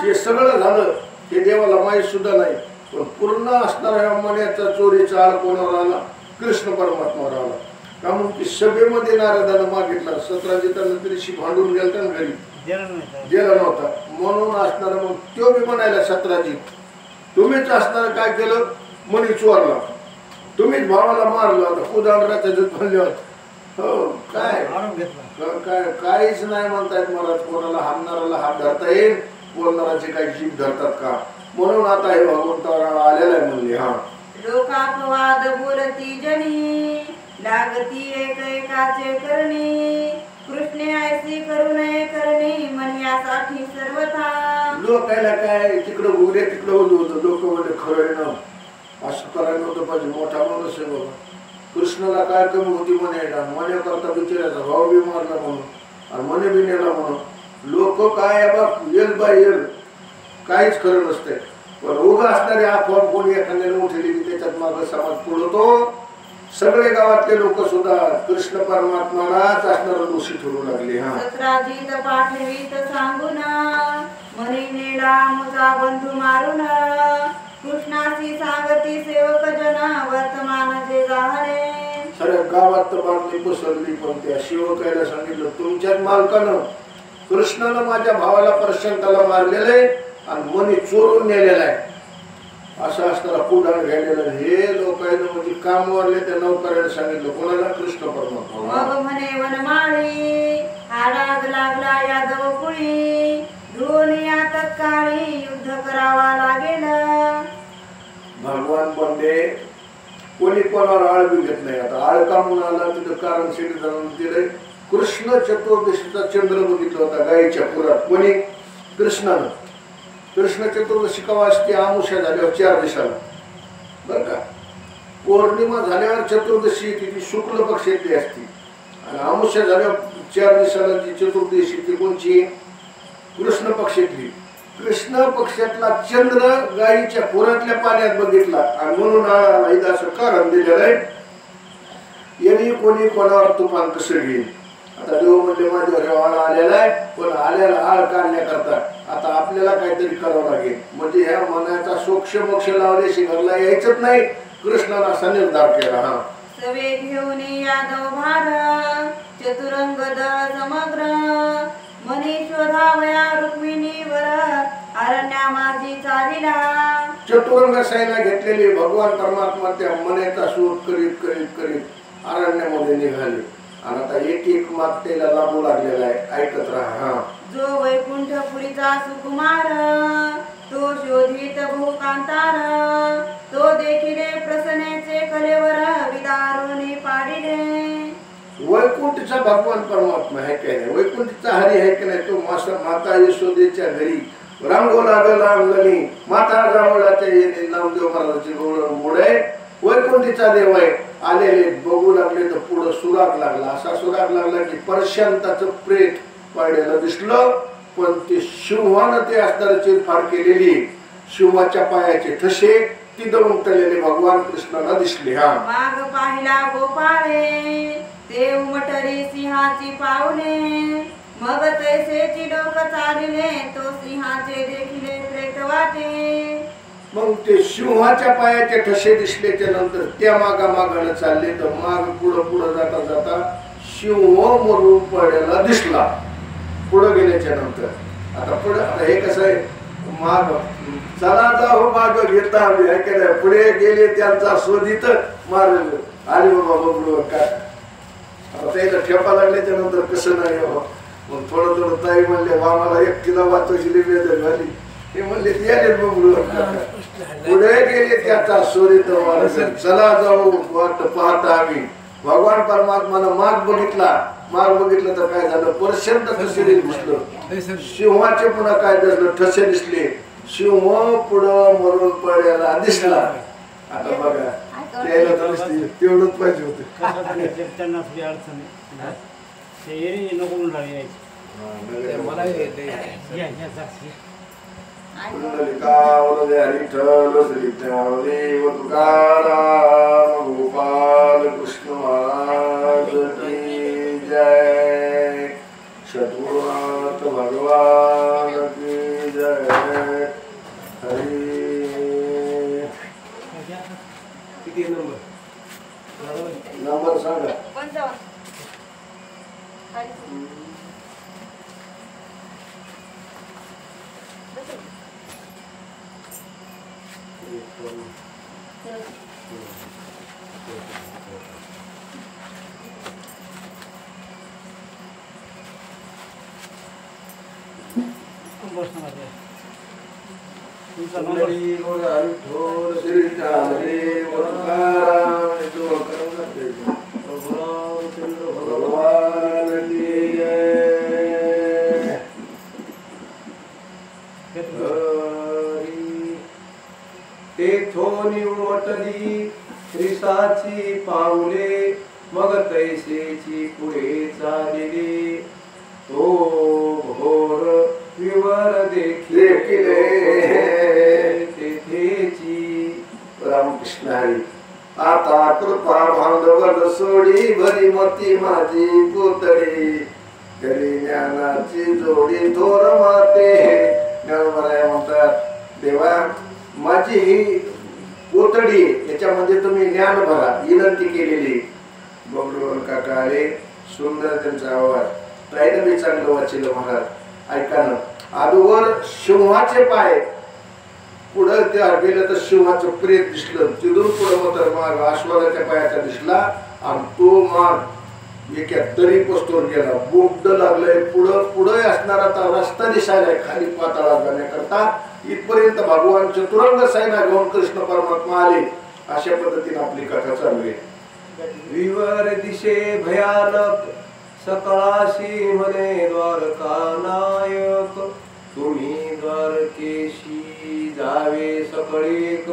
हे सगळं झालं. हे देवाला माहीत सुद्धा नाही. पण पूर्ण असणाऱ्या मण्याचा चोरीचा आळ कोणावर आला? कृष्ण परमात्मावर आला. का म्हणून की सभेमध्ये नारदानं मागितला. सतराजितानं तरी भांडून गेलता ना घरी, गेला नव्हता. म्हणून असणार मग तो बी म्हणायला सतराजित तुम्हीच असणार काय केलं? मनी चोरला. तुम्हीच भावाला मारलं. आता कुदांडराच्या म्हणल्यावर हो काय काहीच नाही म्हणतायत महाराज. कोणाला हाणणाराला हात धरता येईल, बोलणाराची काही जीभ धरतात का? म्हणून आता हे भगवंतावर आलेला आहे म्हणले. लोकापवाद बोलती जनी, लागती एक एकाचे करणी, कृष्णे ऐसी करू नये करणी, मन यासाठी सर्वथा. लोकायला काय तिकडं उघडे तिकडं होत होतं. लोक म्हणजे खरं ना असं करायला नव्हतं पाहिजे. मोठा माणूस आहे बाबा. कृष्णाला काय कमी होती म्हणे, मने करता बिचारायचा भाव बी मारला म्हणून आणि मने बी नेला म्हणून. लोक काय आहे बा, येल बा येल, काहीच खरं नसतंय. पण उभं असणारे अफवा कोणी एखाद्याने उठली की त्याच्यात माग समाज पुढतो. सगळे गावातले लोक सुद्धा कृष्ण परमात्मालाच असणारा दोषी ठरू लागले. हा सत्राजित पाठवीत सांगून मनी नेला मुचा बंधू मारून कृष्णाची सांगती सेवक जन वर्तमान जे झाले. सगळ्या गावात तर बातमी पसरली. पण त्या शिवकायला सांगितलं तुमच्याच मालकानं कृष्णानं माझ्या भावाला प्रशांताला मारलेलं आहे आणि मनी चोरून नेलेला आहे असं असताना पुढाण घ्यायला हे लोकांना म्हणजे काम वाढले. त्या नौकऱ्याने सांगितलं कोणाला, कृष्ण परमात्मा. मग म्हणे वनमाळी हा डाग लागला यादव कुळी दोन्ही तत्काळी युद्ध करावा लागेल. भगवान बंदे कोणी कोणावर आळ बी घेत नाही. आता आळ का म्हणून आला तिथं कारण श्रीधरानं दिलंय. कृष्ण चतुर्दशीचा चंद्र बघितला होता गायीच्या पुरात. कोणी? कृष्णानं. कृष्ण चतुर्दशी कवा असते? आमुष्या झाल्यावर 4 दिवसाला बर का. पौर्णिमा झाल्यावर चतुर्दशी येते, ती शुक्ल पक्षातली असते. आणि आमुष्या झाल्यावर 4 दिवसाला जी चतुर्दशी ती कोणची? कृष्ण पक्षातली. कृष्ण पक्षातला चंद्र गायीच्या पुरातल्या पाण्यात बघितला आणि म्हणून असं कारण दिलेलं आहे. यांनी कोणी कोणावर तुफान कसं घेईल. आता देव म्हणले माझ्यावर आळ आलेला आहे, पण आल्याला आळ काढण्याकरता आता आपल्याला काहीतरी करावं लागेल. म्हणजे ह्या मनाचा सोक्ष मोक्ष लावले शिखरला यायचंच नाही. कृष्णाला असा निर्धार केला. हा सवे घेऊन यादव भार चतुरंग दळ समग्र मनी शोधावया रुक्मिणीवर अरण्या माझी चालिला. चतुरंग सैना घेतलेली भगवान परमात्मा त्या मनेचा शोध करीत करीत करीत अरण्यामध्ये निघाले. आणि आता एक एक मात त्याला लाभू लागलेला आहे. ऐकत राहा. जो वैकुंठपुरीचा सुकुमार तो शोधित भूकांतार तो देखिले प्रसन्नेचे कलेवर विदारुनी पाडिले. वैकुंठचा भगवान परमात्मा आहे काय नाही, वैकुंठचा हरी आहे की नाही. तो माता यशोदेच्या घरी रांगो लागला अंगणी माता रावळाच्या येणे नामदेव महाराजांची गोड आहे. वैकुंठीचा देव आहे. आलेले बघू लागले तर पुढं सुराग लागला. असा सुराग लागला की परशांताचं प्रेत पाडलेलं दिसलं. पण ते सिंहानं ते असणारी चिरफाड केलेली सिंहाच्या पायाचे ठसे तिथं उमटलेले भगवान कृष्णाला दिसले. हा माग पाहिला गोपाळे ते उमटली सिंहाची पावले मग तैसेची लोक चालिले तो सिंहाचे देखिले प्रेत वाटे. मग ते सिंहाच्या पायाचे ठसे दिसल्याच्या नंतर त्या मागामागानं चालले तर माग पुढं पुढं जाता जाता सिंह मरून पडलेला दिसला. पुढं गेल्याच्या नंतर आता पुढं आता हे कसं आहे, माग चला जाऊ माग घेता पुढे गेले त्यांचा शोधित मारलं आले बाबा बघलो काय. आता त्याला ठेपा लागल्याच्या नंतर कसं नाही बाबा. मग थोडं थोडं ताई म्हणले आम्हाला 1 किलो वाचवशी वेदन झाली. ते म्हणले याने बघलो पुढे गेले त्याचा शोधित मारलं. चला जाऊ वाट पाहता आम्ही. भगवान परमात्मानं माग बघितला. माग बघितलं तर काय झालं, पर्यंत शरीर दिसलं. सिंहाचे पुन्हा काय दिसलं, ठसे दिसले. सिंह पुढं मरून पडलेला दिसला. आता बघा त्याला तर तेवढंच पाहिजे होतं. त्यांना थोडी अडचण आहे. ते एरी नको म्हणून यायची. मला गोपाल कृष्ण महाराज की जय. सद्गुरुनाथ भगवान की जय. हरी. किती नंबर नंबर सांगा. 55. तेथोनी उमटली श्रीसाची पाऊले मग तैसेची पुढे चालली तो घोर विवर देखिले तेथेची रामकृष्ण हरी. आता कृपा भांडवल सोडी भरी मती माझी पुतळी घरी ज्ञानाची जोडी थोर माते. ज्ञानोबा म्हणतात देवा माझी ही पुतळी याच्यामध्ये तुम्ही ज्ञान भरा विनंती केलेली. बबलून काका आले सुंदर त्यांचा आवाज ताईनं बी चांगलं वाचिलं महाराज. ऐका ना आजवर सिंहाचे पाय पुढं त्या गेलं तर सिंहाचं प्रेत दिसलं तिथून पुढं मात्र माग आश्वादाच्या पायाचा दिसला आणि तो माग एका तरी पस्तोर गेला. बोगद लागलंय पुढं पुढं असणारा आता रस्ता दिसायलाय खाली पाताळात जाण्याकरता. इथपर्यंत भगवान चतुरंग सायना घेऊन कृष्ण परमात्मा आले. अशा पद्धतीने आपली कथा चालू आहे. विवर दिशे भयानक सकळाशी म्हणे द्वारका नायक तुम्ही द्वारकेशी जावे सकळीक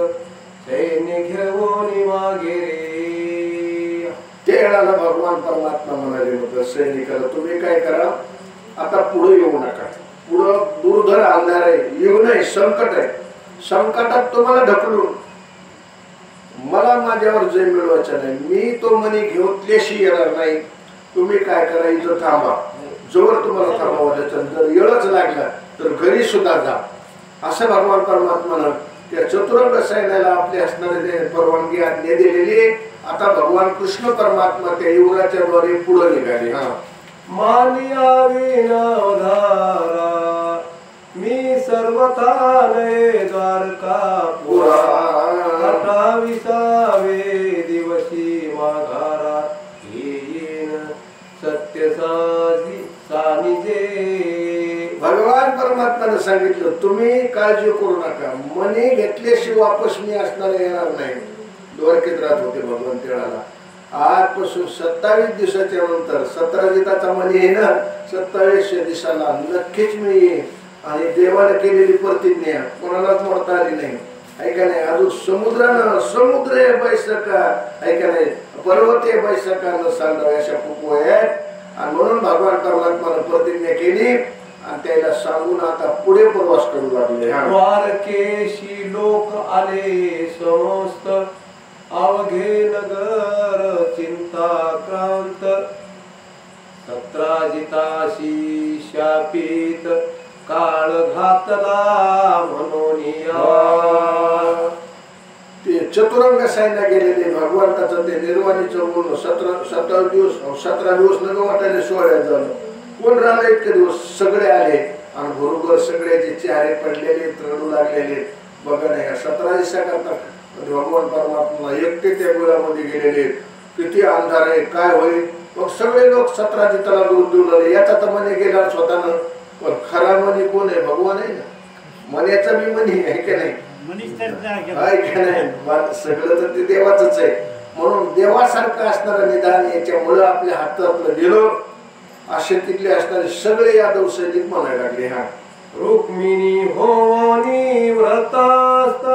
सैन्य घेऊन मागे रे. त्यावेळेला भगवान परमात्मा म्हणाले होते सैनिकाला तुम्ही काय करा आता पुढे येऊ नका. पुढं दुर्धर आणणार आहे येऊ नये संकट आहे. संकटात तुम्हाला ढकलून मला माझ्यावर जय मिळवायचा नाही. मी तो मनी घेतल्याशी येणार नाही. तुम्ही काय करा इथं थांबा जोवर तुम्हाला थांबवायचं जर येळच लागला तर घरी सुद्धा जा. असं भगवान परमात्मानं त्या चतुरंग सैन्याला आपली असणारे परवानगी आज्ञा दिलेली. आता भगवान कृष्ण परमात्मा त्या युवराच्या द्वारे पुढे निघाले. मानिया विनवधारा मी सर्वथा नये द्वारका पुरा 28 दिवशी माघारा येईन सत्य सानिजे. भगवान परमात्माने सांगितलं तुम्ही काळजी करू नका मनी घेतल्याशिवाय वापस मी असणार येणार नाही. द्वारकेत राहत होते भगवान तेळाला. आजपासून 27 दिवसाच्या नंतर 17 जिताचा मनी येणार 27व्या दिवसाला नक्कीच मी येईन. आणि देवाने केलेली प्रतिज्ञा कोणालाच मोडता आली नाही. ऐका नाही अजून समुद्रानं समुद्र बैसका ऐका नाही पर्वते बैसका न सांडावे अशा खूप आहेत. आणि म्हणून भगवान परमात्मानं प्रतिज्ञा केली आणि त्याला सांगून आता पुढे प्रवास करू लागले. द्वारकेशी लोक आले समस्त अवघे नगर चिंता क्रांत 17 जिताशी शापित काळ घातला म्हणून ते चतुरंग सैन्य गेलेले भगवंताचं ते निर्वाणीचं बोलणं 17 दिवस न वाटायला सोहळ्यात झालं. कोण राहिलं इतके दिवस सगळे आले आणि बरोबर सगळ्याचे चेहरे पडलेले रडू लागलेले. बघा नाही 17 दिवसाकरता भगवान परमात्मा एकटे त्या गुळामध्ये गेलेले. किती अंधार आहे काय होईल. मग सगळे लोक 17 जिताला दूर देऊन आले. याचा तर मने गेला स्वतःनं पण खरा मनी कोण आहे भगवान आहे ना. मन्याचा बी मनी आहे का नाही सगळं तर ते देवाचंच आहे. म्हणून देवासारखं असणारं निदान याच्यामुळं आपल्या हातातलं गेलो. असे तिथले असणारे सगळे यादव सैनिक म्हणायला लागले. रुक्मिणी होनी व्रतास्त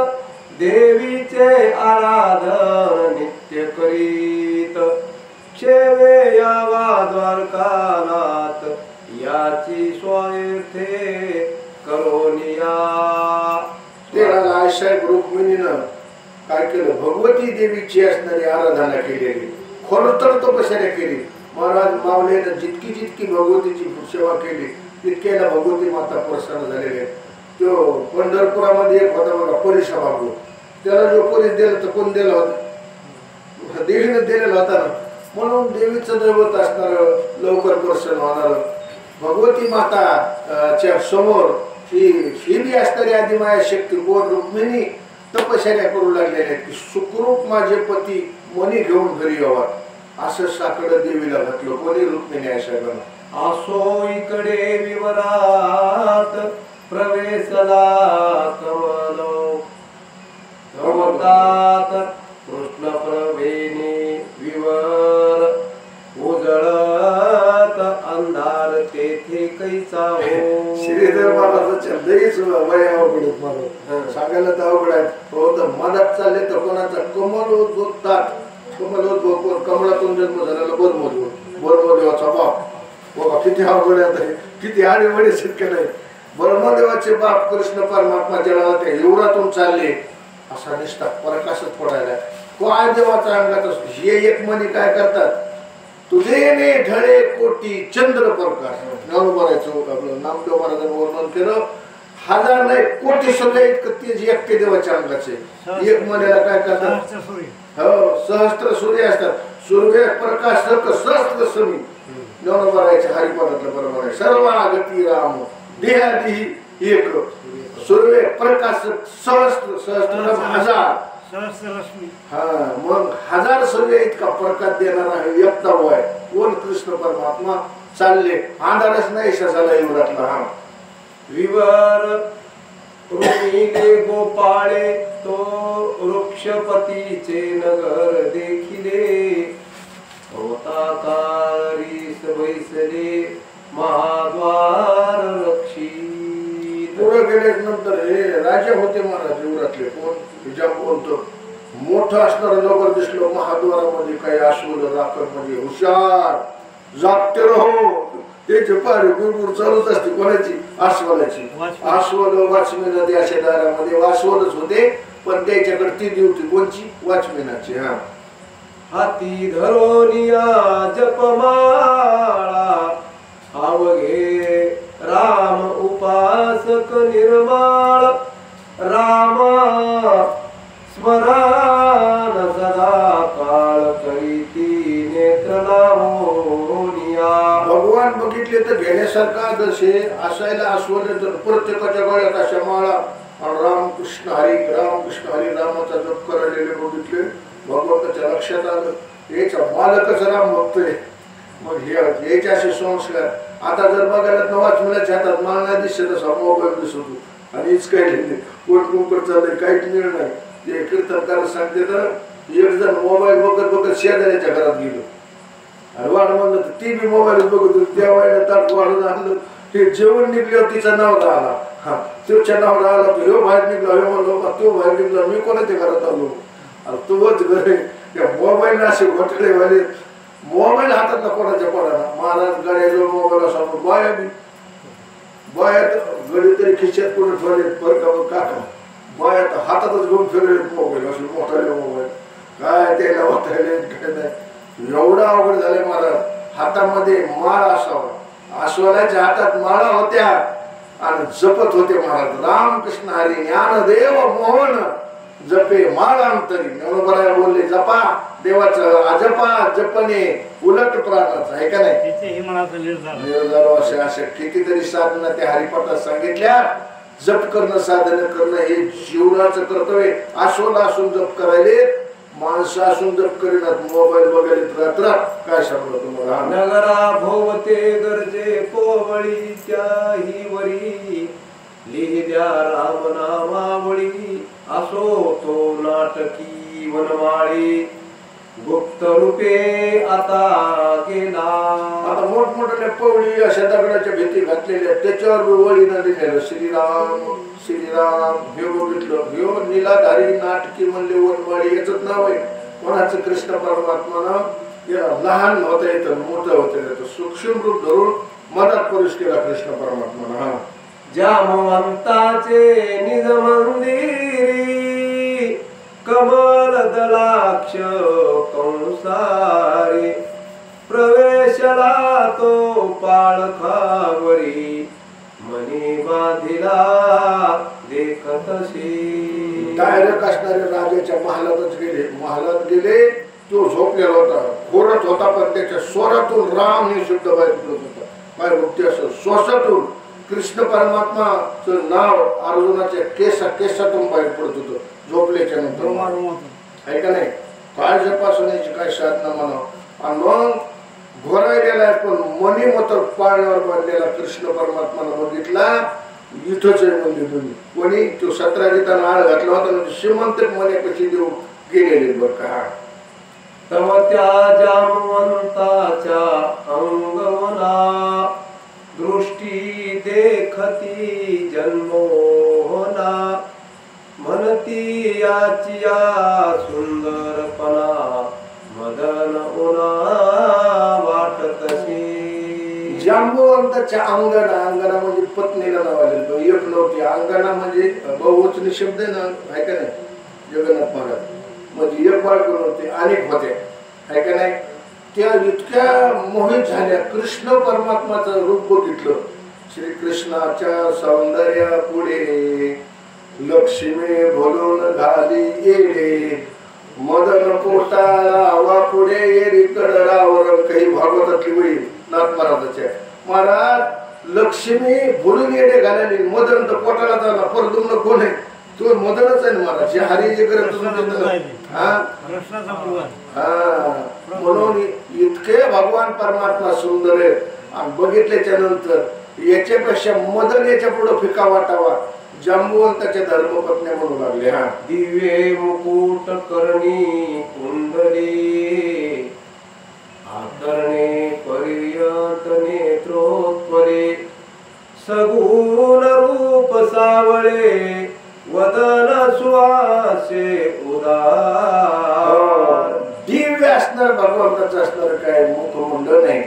देवीचे आराधन नित्य करीत शेवे यावा द्वारकानाथ याची स्वायथे करोनिया. तेळाला आयसाहेब रुक्मिणीनं काय केलं भगवती देवीची असणारी आराधना केलेली. खोलतर तपश्चर्या केली. महाराज मावलेनं जितकी जितकी भगवतीची सेवा केली तितक्याला भगवती माता प्रसन्न झालेली. तो पंढरपुरामध्ये एक होता बघा परिसा बाबू. त्याला जो परीस दिला तर कोण दिला होता देवीनं दिलेला होता ना. म्हणून देवीचं दैवत असणार लवकर प्रसन्न होणार भगवती माताच्या समोर ही बी असणारी आदिमाया शक्ती कोण रुक्मिणी तपश्चर्या करू लागलेल्या आहेत की सुखरूप माझे पती मनी घेऊन घरी यावा. असं साकडं देवीला घातलं कोणी रुक्मिणी आयसाहेबांना. असो इकडे विवरात प्रवेशला कमलो गवतात कृष्ण प्रवेणी विवर उजळत अंधार तेथे कैचा हो. तर महाराजाच्या लईच वया अवघड मला सांगायला तर अवघड आहे. हो तर मनात चालले तर कोणाचा कमलोद्भवतात कमलोद्भव कमळातून जन्म झालेला ब्रह्मदेवाचा बाप बाबा किती अवघड आहे, किती आडीवडी शक्य नाही. ब्रह्मदेवाचे बाप कृष्ण परमात्मा जळाला त्या युवरातून चालले असा निष्ठा प्रकाशच पडायला. काय देवाचा अंगात असतो. हे एक मनी काय करतात, तुझे ने ढळे कोटी चंद्र प्रकाश नाव बोलायचं. आपलं नामदेव महाराजांनी वर्णन केलं. हजार नाही कोटी सगळे इतकं तेज एकटे देवाच्या अंगाचे. एक मनीला काय करतात, हो सहस्त्र सूर्य असतात. सूर्य प्रकाश सहस्त्र समी नवं बोलायचे. हरिपदातलं बरोबर आहे. सर्व गती राम देहादी एक सूर्य प्रकाश सहस्त्र सहस्त्र हजार हा मग हजार सूर्य इतका प्रकाश देणारा एकटा आहे कोण कृष्ण परमात्मा. चालले अंधारच नाही झाला युवरातला. हा विवर रुमिले गोपाळे तो वृक्षपतीचे नगर देखिले होता कारीस बैसले महाद्वार रक्षी. पुढे गेले नंतर हे राजा होते महाराज युवरातले. कोण हिजाब बोलतो मोठं असणारं नगर दिसलं महाद्वारामध्ये. काही अश्वल राखण मध्ये हुशार जागते राहो त्याचे पारे गुरगुर चालूच असते. कोणाची अस्वलाची. अस्वल वाचमेन अशा दारामध्ये वासवलच होते पण त्याच्याकडे ती होती कोणची वाचमेनाची. हा हाती धरोनिया जपमाळा अवघे राम उपासक निर्माळ रामा स्मरण सदा काळ करीती नेत्र लावोनिया. भगवान बघितले तर घेण्यासारखा जसे असायला अस्वल प्रत्येकाच्या गळ्यात अशा माळा आणि रामकृष्ण हरी रामाचा जप करायलेले बघितले. भगवंताच्या लक्षात आलं याच्या मालकच राम बघतोय. मग याचे असे संस्कार. आता जर बघायला वाचमेनाच्या हातात माळ नाही दिसत असा मोबाईल दिसतो आणि हीच काही नाही कोण कुंकड चाललंय काहीच मिळ नाही. ते कीर्तनकार सांगते तर एक जण मोबाईल बघत बघत शेजाऱ्याच्या घरात गेलो आणि वाढ म्हणलं तर ती बी मोबाईल बघत होती. त्या वाईला ताट वाढून आणलं. ते जेवण निघल्यावर तिचा नवरा आला. हा तिच्या नवरा आला तो ह्यो बाहेर निघला. ह्यो म्हणलो तो बाहेर निघला मी कोणाच्या घरात आलो आणि तोच घरे. त्या मोबाईल असे घोटाळे व्हायले. मोबाईल हातात कोणाच्या पडाला. महाराज गड्याजवळ मोबाईल असा बायात गडी तरी खिशात कोणी ठेवले बरं का बायात हातातच घेऊन फिरले मोबाईल असे मोठाले मोबाईल. काय त्याला वाटायले काय नाही. एवढा अवघड झाले महाराज. हातामध्ये माळ असावा. अस्वलाच्या हातात माळा होत्या आणि जपत होते महाराज रामकृष्ण हरी ज्ञानदेव मोहन जपे माळांतरी. बरोबर बोलले जपा देवाचं अजपा जपणे उलट प्राणाचं आहे का नाही. निर्धार अशा कितीतरी साधना त्या हरिपाठात सांगितल्या. जप करणं साधन करणं हे जीवनाचं कर्तव्य. अस्वला असून जप करायले माणसं असून जप करीनात मोबाईल बघायला रात्रात. काय सांगलं तुम्हाला. नगरा भोवते गरजे कोवळी त्याही वरी लिहिल्या राम नामावळी असो तो नाटकी वनमाळी गुप्त रूपे आता गेला. आता मोठमोठ्या पवळी अशा दगडाच्या भीती घातलेल्या त्याच्यावर वळीनं लिहिलेलं श्रीराम श्रीराम. हे बघितलं ह्यो निलाधारी नाटकी म्हणले वनमाळी याच नाव आहे. कोणाचं कृष्ण परमात्मानं याला लहान होता येतं मोठं होतं येतं सूक्ष्म रूप धरून मदत पुरुष केला कृष्ण परमात्मानं. जामवंताचे निज मंदिरी कमल दलाक्ष कंसारी प्रवेशला तो पाळखावरी मनी बांधिला देखतशी. डायरेक्ट असणारे राजाच्या महालातच गेले. महालात गेले तो झोपलेला होता खोरत होता पण त्याच्या स्वरातून राम हे शब्द बाहेर पडत होता. काय भक्ती असं श्वासातून कृष्ण परमात्माचं नाव अर्जुनाच्या केसातून बाहेर पडत होतं झोपल्याच्या नंतर आहे का नाही. काय जपासण्याची काय साधना म्हणा. आणि मग घोरायलेला आहे पण मनी मात्र पाण्यावर बांधलेला कृष्ण परमात्माला बघितला. इथंच आहे म्हणजे तुम्ही कोणी तो 17 गीताना आळ घातला होता ना श्रीमंत मण्यापाशी देऊ गेलेले बरं का. तव त्या जामवंताच्या अंगवना दृष्टी देखती जन्मोना म्हणती याचिया सुंदरपणा मदन उना वाटतशी जांबुवंताच्या अंगणा म्हणजे पत्नीला नाव आलेलं एक नव्हती. अंगणा म्हणजे बहुवचनी शब्द आहे ना, आहे का नाही जगन्नाथ महाराज म्हणजे एक बाळक नव्हते अनेक होते, आहे का नाही. त्या इतक्या मोहित झाल्या कृष्ण परमात्माचं रूप बघितलं. श्रीकृष्णाच्या सौंदर्या पुढे लक्ष्मी भरून घाली येडे मदन पोटाळा पुढे येरी कडरावर. काही भागवतातली वही नाथ महाराजाच्या. महाराज लक्ष्मी भरून येडे घालाली मदन तर पोटाला झाला परदुम्न कोण आहे तो मदनच आहे ना महाराज. हरी जे करत म्हणून इतके भगवान परमात्मा सुंदर आहे. आणि बघितल्याच्या नंतर याच्यापेक्षा मदन याच्या पुढे फिका वाटावा. जांबुवंताच्या धर्मपत्नी म्हणू लागले. हा दिव्ये मुकुट करणी कुंडली आकर्णे पर्यंत नेत्रोत्परे सगुण रूप सावळे वदन सुवासे उदार. दिव्य असणार भगवंताचं असणार काय मुखमंडळ नाही.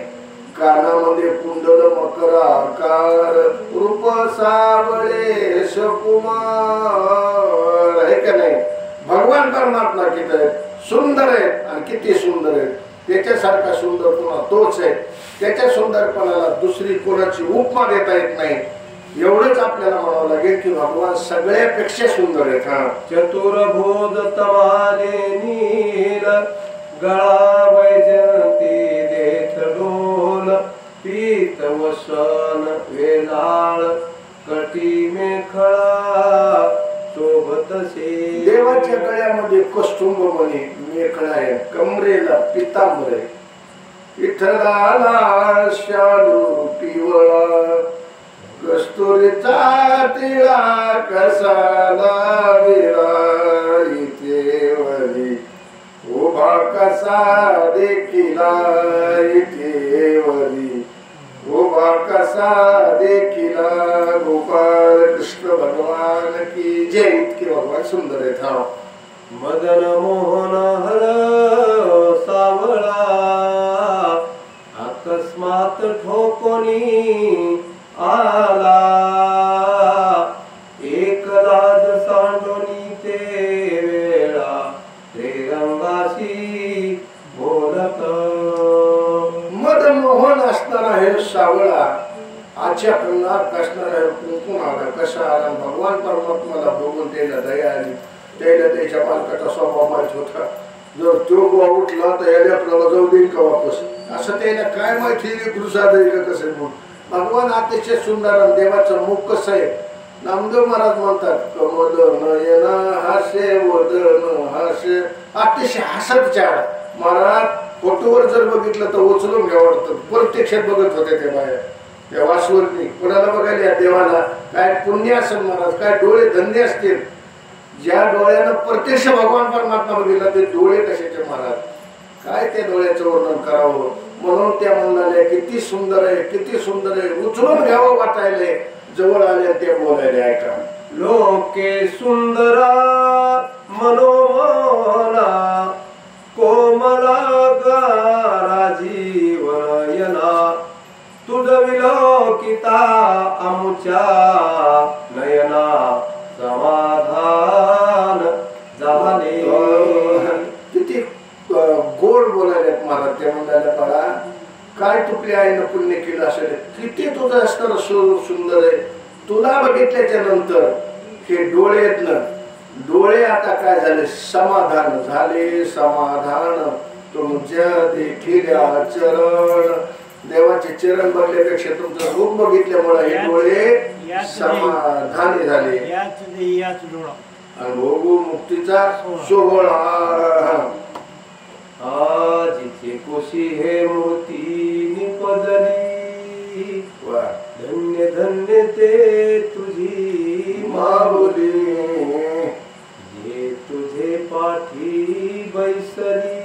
कानामध्ये कुंडल मकर आकार रूप सावळे सुकुमार, आहे का नाही. भगवान परमात्मा किती आहे सुंदर आहे आणि किती सुंदर आहे. त्याच्यासारखा सुंदर पुन्हा तोच आहे. त्याच्या सुंदरपणाला दुसरी कोणाची उपमा देता येत नाही. एवढंच आपल्याला म्हणावं लागेल की भगवान सगळ्यापेक्षा सुंदर आहेत. हा चतुर्भुज तवाले नील गळा वैजंती देत डोल पीत वसन वेलाळ कटी मेखळा शोभतसे. देवाच्या गळ्यामध्ये कस्तुंभ मणी मेखळा आहे, कमरेला पितांबर आहे. विठ्ठलाला शालू पिवळा कस्तुरीचा तिळा कसाला विराईते वरी उभा कसा देखिला इथे वरी उभा कसा देखिला. गोपाळ कृष्ण भगवान की जय. इतके भगवान सुंदर आहेत. हा मदन मोहन हर सावळा अकस्मात ठोकोनी आला एक लाज सांडोनी ते वेळा रंगाशी बोलत. मदन मोहन असणारा हे सावळा आजच्या कंगात असणारा हे कुंकून आला. कसा आला भगवान परमात्माला बघून त्याला दया आली. त्याला त्याच्या मालकाचा स्वभाव माहित होता. जर तो गोवा उठला तर याला आपल्याला जाऊ देईल का वापस असं त्याला काय माहिती प्रसाद आहे का कसं म्हणून. भगवान अतिशय सुंदर. देवाचं मुख कसं आहे. नामदेव महाराज म्हणतात कमल नयन हासे वदन हासे. अतिशय हसत चार. महाराज फोटोवर जर बघितलं तर उचलून घ्या वाटतं. प्रत्यक्षात बघत होते ते बाहेर त्या वासवरती. कोणाला बघायला देवाला काय पुण्य असेल महाराज, काय डोळे धंदे असतील. ज्या डोळ्यानं प्रत्यक्ष भगवान परमात्मा बघितला ते डोळे कशाचे महाराज, काय त्या डोळ्याचं वर्णन करावं. म्हणून त्या म्हणाले किती सुंदर आहे किती सुंदर आहे. उचलून घ्यावं वाटायले. जवळ आले ते बोलायले. ऐका लोके सुंदरा मनोमना कोमला गारा जीवनयना तुझ विलोकिता आमुच्या नयना समाधान झाले. किती गोड बोलायला महाराज. ते म्हणायला बघा काय तुपली आईनं पुण्य केलं असेल. किती तुझं असणार सुंदर आहे. तुला बघितल्याच्या नंतर हे डोळे आहेत ना, डोळे आता काय झाले समाधान झाले. समाधान तुमच्या देखील चरण. देवाचे चरण बघल्यापेक्षा तुमचं रूप बघितल्यामुळे हे डोळे समाधानी झाले. भोगू मुक्तीचा सोहळा. आजीचे कोशी हे मूर्ती निपजली धन्य धन्य ते तुझी माऊली. जे तुझे पाठी बैसली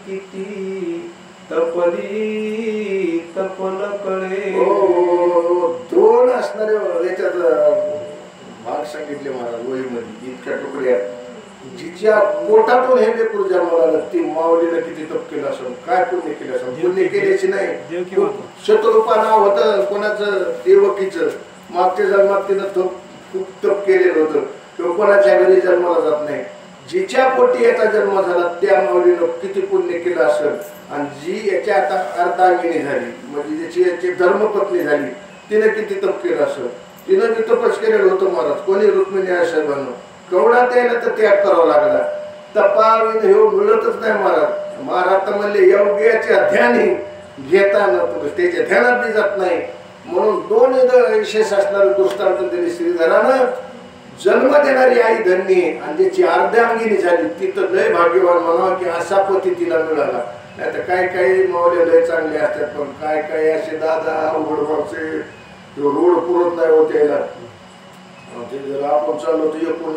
किती तपली तपन कळे. सांगितले महाराज वहीमध्ये इतक्या तुकड्या जिच्या पोटातून हे लेकरू जन्माला आलं ती माऊलीनं किती तप केलं असं काय पुण्य केलं असं पुण्य केल्याची नाही शत्रुपा नाव होतं कोणाचं देवकीचं मागच्या जन्मात तिनं खूप तप केलेलं होतं किंवा कोणाच्या घरी जन्माला जात नाही जिच्या पोटी याचा जन्म झाला त्या माऊलीनं किती पुण्य केलं असेल आणि जी याच्या आता अर्धांगिनी झाली म्हणजे ज्याची याची धर्मपत्नी झाली तिने किती तप केलं असेल तिनं बी तपच केलेलं होतं महाराज कोणी रुक्मिणी साहेबांना केवढा त्याला तर त्याग करावा लागला तपाविन हे मिळतच नाही महाराज महाराज तर म्हणले योग्याच्या ध्यानी घेताना त्याच्या ध्यानात बी जात नाही म्हणून दोन विशेष असणारे दृष्टांत दिले श्रीधरानं जन्म देणारी आई धन्य आणि ज्याची अर्ध्यांगिनी झाली ती तर लय भाग्यवान म्हणावं की असा पती तिला मिळाला नाही तर काही काही मावले लय चांगले असतात पण काय काय असे दादा अवघडचे रोड पुरत नाही होते याला ते जर आपण चाललो तर एकूण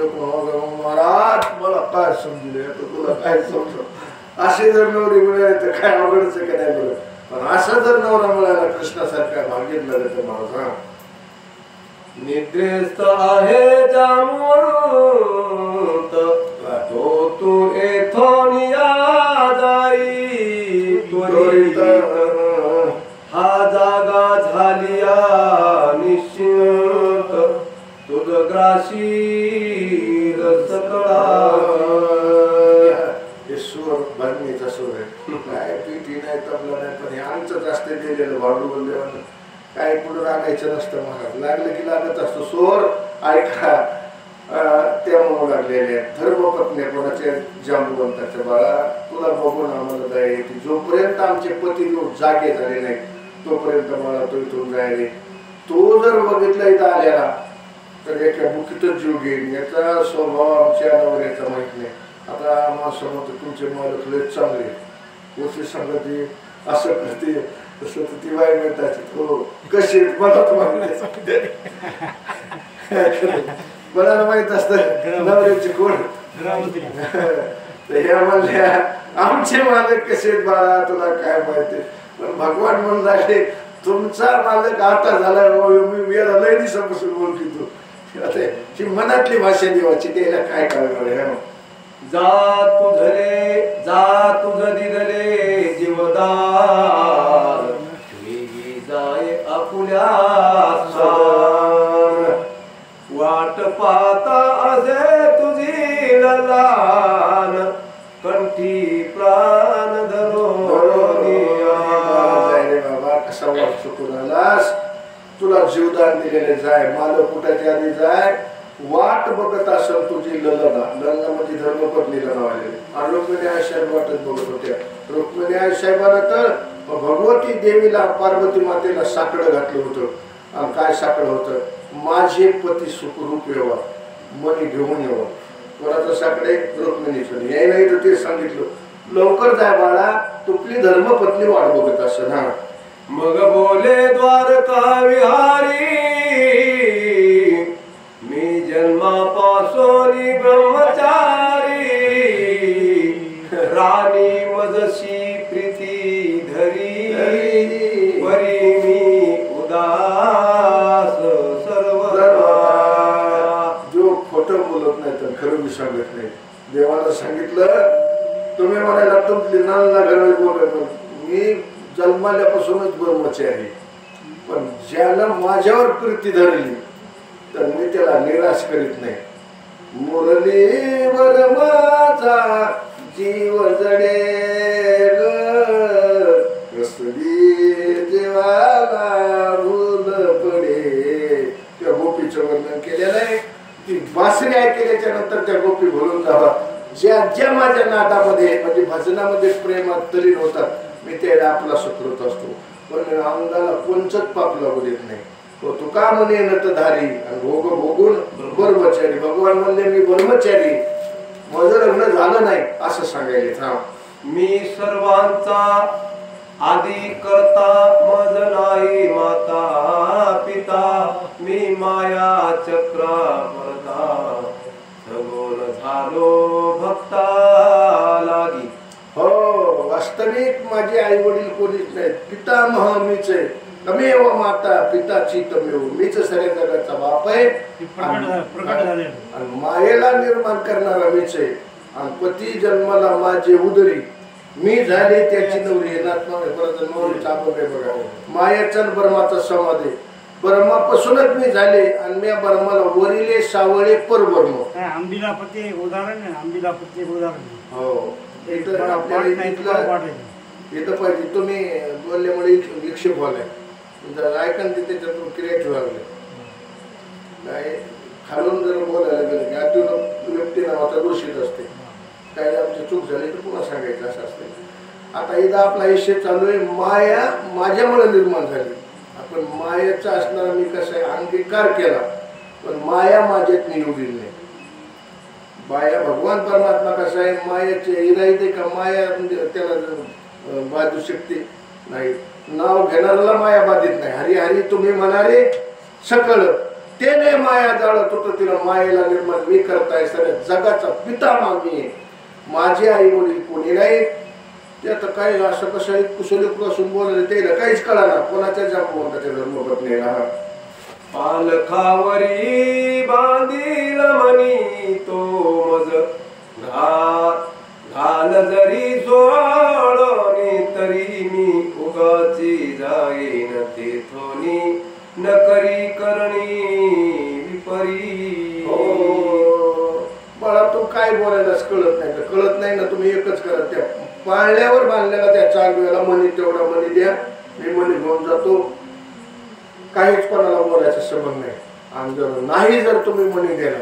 महाराज मला काय समजले तुला काय समज असे जर नवरी मिळाले तर काय अवघडच का नाही मिळत पण असा जर नवरा मिळाला कृष्णासारखा भाग्येत लागत महाराज निद्रेस्त आहे जामवंत तो तू एथोनिया जाई त्वरित हा जागा झालिया निश्चिंत तुझ ग्राशी सकळा हे सूर भरणीचा सूर आहे काय पीठी नाही तबला नाही पण हे आमचंच असते दिलेलं भांडू देवानं काय पुढे रागायचं नसतं महाराज लागलं की लागत असतो सोर ऐका ते म्हणू लागलेले धर्मपत्नी कोणाच्या जांबुवंताच्या बाळा तुला बघून आम्हाला जाय जोपर्यंत आमचे पती जागे झाले नाही तोपर्यंत मला तो इथून जायले तो जर बघितला इथं आलेला तर एका बुकीतच जीव घेईन याचा स्वभाव आमच्या नवऱ्याचा माहित नाही आता माझ्यासमोर तुमचे मालक लय चांगले गोष्टी सांगते असं करते तसं तर ती बाई मिळतात हो कशी मला मला माहित असतं नवऱ्याची कोण ह्या म्हणल्या आमचे मालक कसे बाळा तुला काय माहिती पण भगवान म्हणला तुमचा मालक आता झाला मी वेळा लय दिवसापासून बोलतो आता ती मनातली भाषा देवाची त्याला काय कळणार जा तुझ दिदले जीवदार वेगी जाय आपुल्या वाट पाहता असे तुझी ललान कंठी प्राण बाबा कसा वाट चुकून आलास तुला जीवदान दिलेले जाय माल कुठाच्या आधी जाय वाट बघत असेल तुझी ललना ललना म्हणजे धर्मपत्नीला नाव आलेले आणि रुक्मिणी आई साहेब वाटत बघत होत्या रुक्मिणी आई साहेबांना तर भगवती देवीला पार्वती मातेला साकडं घातलं होतं आणि काय साकडं होतं माझे पती सुखरूप यावा मनी घेऊन यावं कोणाचं साकडे रुक्मिणीचं याय नाही तर ते सांगितलं लवकर जाय बाळा तुपली धर्मपत्नी वाट बघत असेल हा मग बोले द्वारका विहारी मी जन्मापासून ब्रह्मचारी राणी मजशी प्रीती धरी परी मी उदास सर्व जो खोटं बोलत नाही तर खरं मी सांगत नाही देवाला सांगितलं तुम्ही म्हणायला तुमची नाना घर बोलत मी जन्माल्यापासूनच ब्रह्मचारी पण ज्याला माझ्यावर प्रीती धरली तर मी त्याला निराश करीत नाही मुरलीवर माझा जीव जडे कसली जीवाला भूल पडे त्या गोपीचं वर्णन केलेलं आहे ती बासरी ऐकल्याच्या नंतर त्या गोपी भरून जावा ज्या ज्या माझ्या नादामध्ये म्हणजे भजनामध्ये प्रेमात तलीन होतात मी त्याला आपला सुखरूत असतो पण अंगाला कोणचंच पाप लागू देत नाही तू का म्हणे नटधारी आणि भोग भोगून ब्रह्मचारी भगवान म्हणले मी ब्रह्मचारी माझं लग्न झालं नाही असं सांगायला मी सर्वांचा आदी करता मज नाही माता पिता मी माया चक्रा परता सगोन झालो भक्ता लागी हो वास्तविक माझे आई वडील कोणीच नाहीत पितामह मीच आहे तमेव माता पिताची तमेव, मीच सगळ्या जगाचा बाप आहे प्रकट झाले. आणि मायेला निर्माण करणारा मीच आहे. आणि पती जन्माला माझे उदरी, मी झाले त्याची नवरी. हे नवरीचा आपण काय बघा, मायाचा आणि ब्रह्माचा संवाद आहे. ब्रह्मापासूनच मी झाले आणि मी ब्रह्माला वरिले सावळे परब्रह्म. आंबीला पती उदाहरण आहे, आंबीला पती उदाहरण. हो इथं आपल्याला इथं पाहिजे. तुम्ही बोलल्यामुळे विक्षेप व्हायला ऐका ते त्याच्यातून क्रिएटिव्ह लागले. काय खालून जर बोलायला गेलं की अति व्यक्ती नावाचा दूषित असते. काय आमची चूक झाली तर पुन्हा सांगायचं असं असते. आता इथं आपला आयुष्य चालू आहे. माया माझ्यामुळे निर्माण झाली. आपण मायाचा असणारा मी कसं आहे अंगीकार केला, पण माया माझ्यात मी उभी नाही. माया भगवान परमात्मा कसा आहे, मायाचे इरायते का माया त्याला बाधू शकते नाही. नाव घेणाऱ्याला माया बाधित नाही. हरी हरी तुम्ही म्हणारे सकळ, ते नाही माया जाळत होतं तिला मायेला निर्माण मी करताय. सर जगाचा पिता मी आहे. माझे आई वडील कोणी नाही. ते आता काय असं कसं कुशली पासून बोलले त्याला काहीच कळाना. कोणाच्या जन्म धर्मपत्नी पालखावरी बांधील मनी तो मज घाल जरी सोडणी तरी मी उगाची जाईन तेथोनी न करी करणी विपरी. मला तू काय बोलायलाच कळत नाही. कळत नाही ना तुम्ही एकच करा, त्या पाळण्यावर बांधलेला त्या चालवेला मनी तेवढा मनी द्या, मी मनी घेऊन जातो. काहीच कोणाला बोलायचा संबंध नाही. आणि जर नाही जर तुम्ही मनी दिला